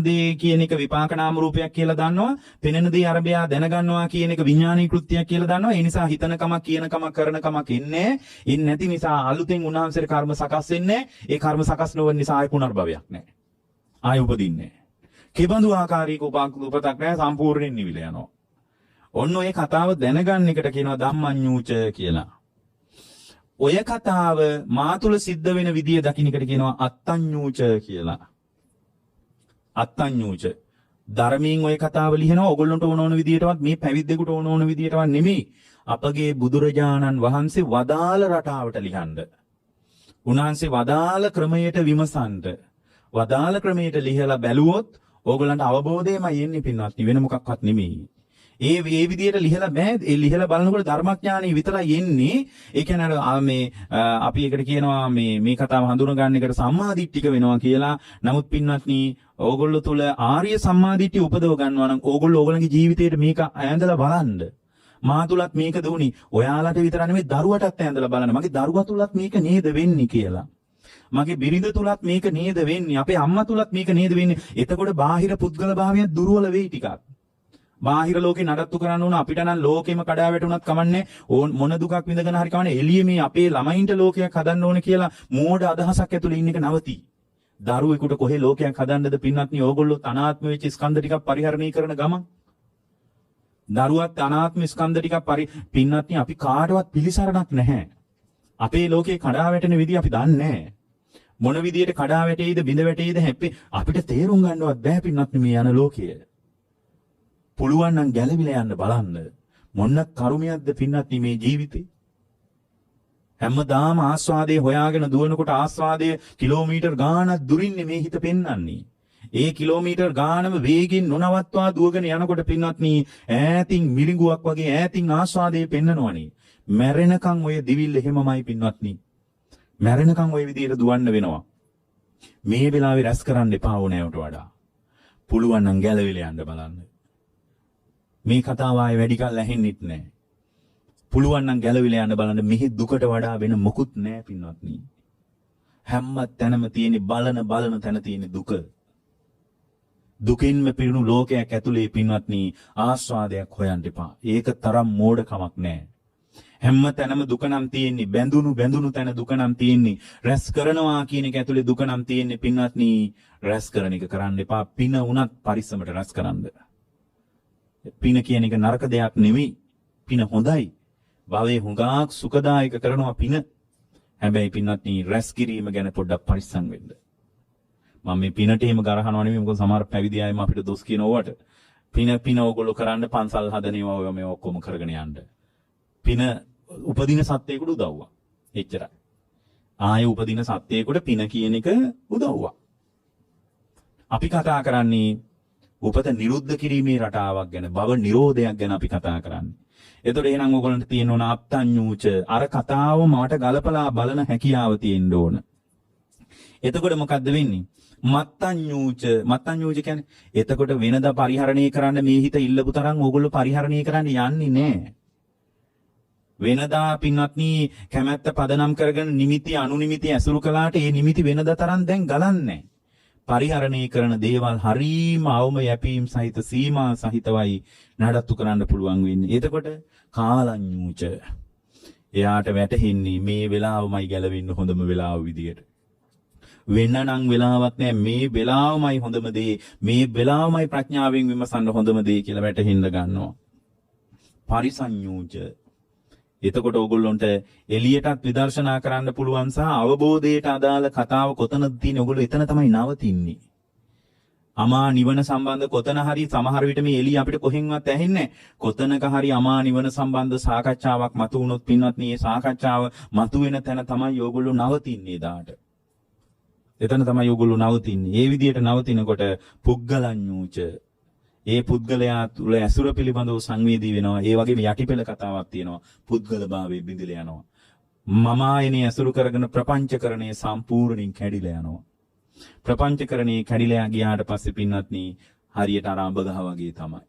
දේ කියන එක විපාක නාම රූපයක් කියලා දන්නවා. පෙනෙන දේ අරබයා දැනගන්නවා කියන එක විඥානීය කෘත්‍යයක් කියලා දන්නවා. ඒ නිසා හිතන කමක්, කියන කමක්, කරන කමක් ඉන්නේ නැති නිසා අලුතෙන් උන්වහන්සේට කර්ම සකස් වෙන්නේ. ඒ කර්ම සකස් නොවන නිසා ආය පුනර්භවයක් නැහැ. ආය උපදින්නේ නැහැ. කෙබඳු ආකාරයක උපතක් නැහැ. සම්පූර්ණයෙන් නිවිල යනවා. ඔන්න ඔය කතාව දැනගන්න එකට කියනවා ධම්මඤ්ඤූච කියලා. ඔය කතාව මාතුල සිද්ධ වෙන විදිය දකින්න එකට කියනවා අත්තඤ්ඤූච කියලා. අත්තඤ්ඤූච ධර්මයෙන් ඔය කතාව ලියනවා. ඕගොල්ලන්ට ඕන විදියටවත් මේ පැවිද්දෙකුට ඕන විදියටවත් නෙමෙයි. අපගේ බුදුරජාණන් වහන්සේ වදාළ රටාවට ලියන්න. උන්වහන්සේ වදාළ ක්‍රමයට විමසන්න. වදාළ ක්‍රමයට ලිහලා බැලුවොත් ඕගොල්ලන්ට අවබෝධයමයි එන්නේ පින්වත්නි, වෙන මොකක්වත් නෙමෙයි. ඒ විදියට ලිහලා බෑ. ඒ ලිහලා බලනකොට ධර්මඥානෙ විතරයි එන්නේ. ඒ කියන්නේ මේ අපි එකට කියනවා මේ කතාව හඳුනගන්න එකට සම්මාදිට්ඨික වෙනවා කියලා. නමුත් පින්වත්නි, ඕගොල්ලෝ තුල ආර්ය සම්මාදිට්ඨිය උපදව ගන්නවා නම් ඕගොල්ලෝ ඕගොල්ලන්ගේ ජීවිතේට මේක ඇඳලා බලන්න. මා තුලත් මේක දුණි. ඔයාලට විතර නෙමෙයි දරුවටත් ඇඳලා බලන්න. මගේ දරුවා තුලත් මේක නේද වෙන්නේ කියලා. මගේ බිරිඳ තුලත් මේක නේද වෙන්නේ. අපේ අම්මා තුලත් මේක නේද වෙන්නේ. එතකොට බාහිර පුද්ගල භාවයන් දුර්වල වෙයි ටිකක්. බාහිර ලෝකේ නඩත්තු කරන්න ඕන අපිට නම් ලෝකෙම කඩා වැටුණත් කමන්නේ. මොන දුකක් විඳගෙන හරි කමන්නේ. එළියේ මේ අපේ ළමයින්ට ලෝකයක් හදන්න ඕන කියලා මෝඩ අදහසක් ඇතුලේ ඉන්න එක නවති. දරුවෙකුට කොහේ ලෝකයක් හදන්නද පින්වත්නි? ඕගොල්ලෝ අනාත්ම වෙච්ච ස්කන්ධ ටිකක් පරිහරණය කරන ගමන්. දරුවත් අනාත්ම ස්කන්ධ ටිකක් පින්වත්නි, අපි කාටවත් පිළිසරණක් නැහැ. අපේ ලෝකේ කඩා වැටෙන විදිහ අපි දන්නේ නැහැ. මොන විදියට කඩා වැටෙයිද බිඳ වැටෙයිද අපිට තේරුම් ගන්නවත් බෑ පින්වත්නි මේ යන ලෝකය. පුළුවන් නම් ගැලවිලා යන්න බලන්න. මොන කරුමයක්ද පින්වත්නි මේ ජීවිතේ? හැමදාම ආස්වාදයේ හොයාගෙන දුවනකොට ආස්වාදයේ කිලෝමීටර් ගාණක් දුරින්නේ මේ හිත පෙන්වන්නේ. ඒ කිලෝමීටර් ගානම වේගින් නොනවත්වා දුවගෙන යනකොට පින්වත්නි, ඈතින් මිරිඟුවක් වගේ ඈතින් ආස්වාදයේ පෙන්නනවනේ. මැරෙනකන් ඔය දිවිල්ල එහෙමමයි පින්වත්නි. මැරෙනකන් ඔය විදියට දුවන්න වෙනවා. මේ වෙලාවේ රැස් කරන්න එපා ඕනෑවට වඩා. පුළුවන් නම් ගැලවිලා යන්න බලන්න. මේ කතාව ආයේ වැඩි කල් ඇහෙන්නෙත් නැහැ. පුළුවන් නම් ගැලවිලා යන්න බලන්න. මෙහි දුකට වඩා වෙන මොකුත් නැහැ පින්වත්නි. හැම තැනම තියෙන බලන තැන තියෙන දුක. දුකින්ම පිරුණු ලෝකයක් ඇතුලේ පින්වත්නි ආස්වාදයක් හොයන්න එපා. ඒක තරම් මෝඩකමක් නෑ. හැම තැනම දුක නම් තියෙන්නේ. බැඳුණු තැන දුක නම් තියෙන්නේ. රැස් කරනවා කියන එක ඇතුලේ දුක නම් තියෙන්නේ පින්වත්නි. රැස් කරන එක කරන්න එපා. පින උනත් පරිස්සමට රැස් කරන්න. පින කියන එක නරක දෙයක් නෙවෙයි. පින හොඳයි. භවයේ හුඟක් සුඛදායක කරනවා පින. හැබැයි පින්වත්නි රැස් කිරීම ගැන පොඩ්ඩක් පරිස්සම් වෙන්න. මම මේ පිනට එහෙම ගරහනවා නෙමෙයි. මොකද සමහර පැවිදි අයම අපිට දොස් කියන ඕවට. පින ඕගොල්ලෝ කරන්න පන්සල් හදනවා ඔය මේ ඔක්කොම කරගෙන යන්න. පින උපදින සත්‍යයකට උදව්වා. එච්චරයි. ආයේ උපදින සත්‍යයකට පින කියන එක උදව්වා. අපි කතා කරන්නේ උපත නිරුද්ධ කිරීමේ රටාවක් ගැන, භව නිරෝධයක් ගැන අපි කතා කරන්නේ. එතකොට එහෙනම් ඕගොල්ලන්ට තියෙන්න ඕන අත්තඤ්ඤූච අර කතාව මට ගලපලා බලන හැකියාව තියෙන්න ඕන. එතකොට මොකද්ද වෙන්නේ? මත්තඤ්ඤූච කියන්නේ එතකොට වෙනදා පරිහරණය කරන්න මේ හිත ඉල්ලපු තරම් ඕගොල්ලෝ පරිහරණය කරන්න යන්නේ නැහැ. වෙනදා පින්වත්නි කැමැත්ත පදනම් කරගෙන නිමිති අනුනිමිති ඇසුරු කළාට ඒ නිමිති වෙනදා තරම් දැන් ගලන්නේ. පරිහරණය කරන දේවල් හරීම අවම යැපීම් සහිත සීමා සහිතවයි නඩත්තු කරන්න පුළුවන් වෙන්නේ. එතකොට කාලඤ්ඤූච එයාට වැටහෙන්නේ මේ වෙලාවමයි ගැලවෙන්න හොඳම වෙලාව විදියට. වෙනනම් වෙලාවක් නැහැ. මේ වෙලාවමයි හොඳම දේ. මේ වෙලාවමයි ප්‍රඥාවෙන් විමසන්න හොඳම දේ කියලා වැටහෙන්න ගන්නවා. පරිසඤ්ඤූච එතකොට ඕගොල්ලොන්ට එළියටත් විදර්ශනා කරන්න පුළුවන් සහ අවබෝධයට අදාළ කතාව කොතනද තියෙන්නේ ඕගොල්ලෝ එතන තමයි නවතින්නේ. අමා නිවන සම්බන්ධ කොතන හරි සමහර විට මේ එළිය අපිට කොහෙන්වත් ඇහෙන්නේ කොතනක හරි අමා නිවන සම්බන්ධ සාකච්ඡාවක් මතු වුණොත් පින්වත්නි මේ සාකච්ඡාව මතු වෙන තැන තමයි ඕගොල්ලෝ නවතින්නේ දාට. එතන තමයි ඕගොල්ලෝ නවතින්නේ. ඒ විදිහට නවතිනකොට පුග්ගලඤ්ඤූච ඒ පුද්ගලයා තුල ඇසුර පිළිබඳව සංවේදී වෙනවා. ඒ වගේම යටිපෙළ කතාවක් තියෙනවා. පුද්ගලභාවයේ බිඳිලා යනවා. මම ආයනේ ඇසුරු කරගෙන ප්‍රපංචකරණය සම්පූර්ණයෙන් කැඩිලා යනවා. ප්‍රපංචකරණේ කැඩිලා ගියාට පස්සේ පින්වත්නි හරියට අරඹ ගහ වගේ තමයි.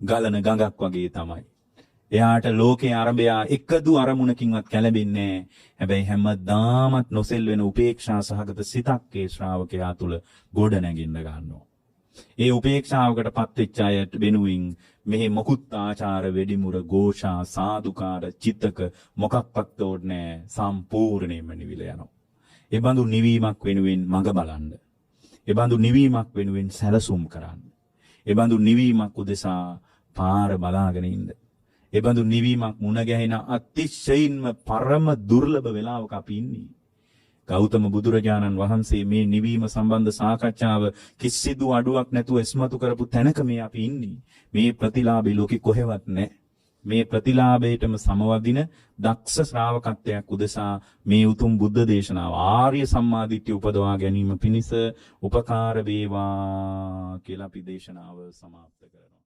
ගලන ගඟක් වගේ තමයි. එයාට ලෝකේ ආරම්භයා එකදු අරමුණකින්වත් කැළඹෙන්නේ නැහැ. හැබැයි හැමදාමත් නොසෙල් වෙන උපේක්ෂා සහගත සිතක් ඒ ශ්‍රාවකයා තුල ගොඩ නැගින්න ගන්නවා. ඒ උපේක්ෂාවකටපත් වෙච්ච අයට වෙනුවෙන් මෙහි මොකුත් ආචාර වෙඩිමුර ഘോഷා සාදුකාර චිත්තක මොකක්වත් ඕනේ සම්පූර්ණයෙන්ම නිවිල යනවා. ඒ බඳු නිවීමක් වෙනුවෙන් මඟ බලන්න. ඒ බඳු නිවීමක් වෙනුවෙන් සැලසුම් කරන්න. ඒ බඳු නිවීමක් උදෙසා පාර බලාගෙන ඉන්න. ඒ බඳු නිවීමක් මුණ ගැහෙන අතිශයින්ම පරම දුර්ලභ වෙලාවක අපි ඉන්නේ. ගෞතම බුදුරජාණන් වහන්සේ මේ නිවීම සම්බන්ධ සාකච්ඡාව කිසිදු අඩුවක් නැතුව ඉස්මතු කරපු තැනක මේ අපි ඉන්නේ. මේ ප්‍රතිලාභී ලෝකෙ කොහෙවත් නැහැ. මේ ප්‍රතිලාභයටම සමවදින දක්ෂ ශ්‍රාවකත්වයක් උදෙසා මේ උතුම් බුද්ධ දේශනාව ආර්ය සම්මාදිට්ඨිය උපදවා ගැනීම පිණිස උපකාර වේවා කියලා අපි දේශනාව සමාප්ත කරනවා.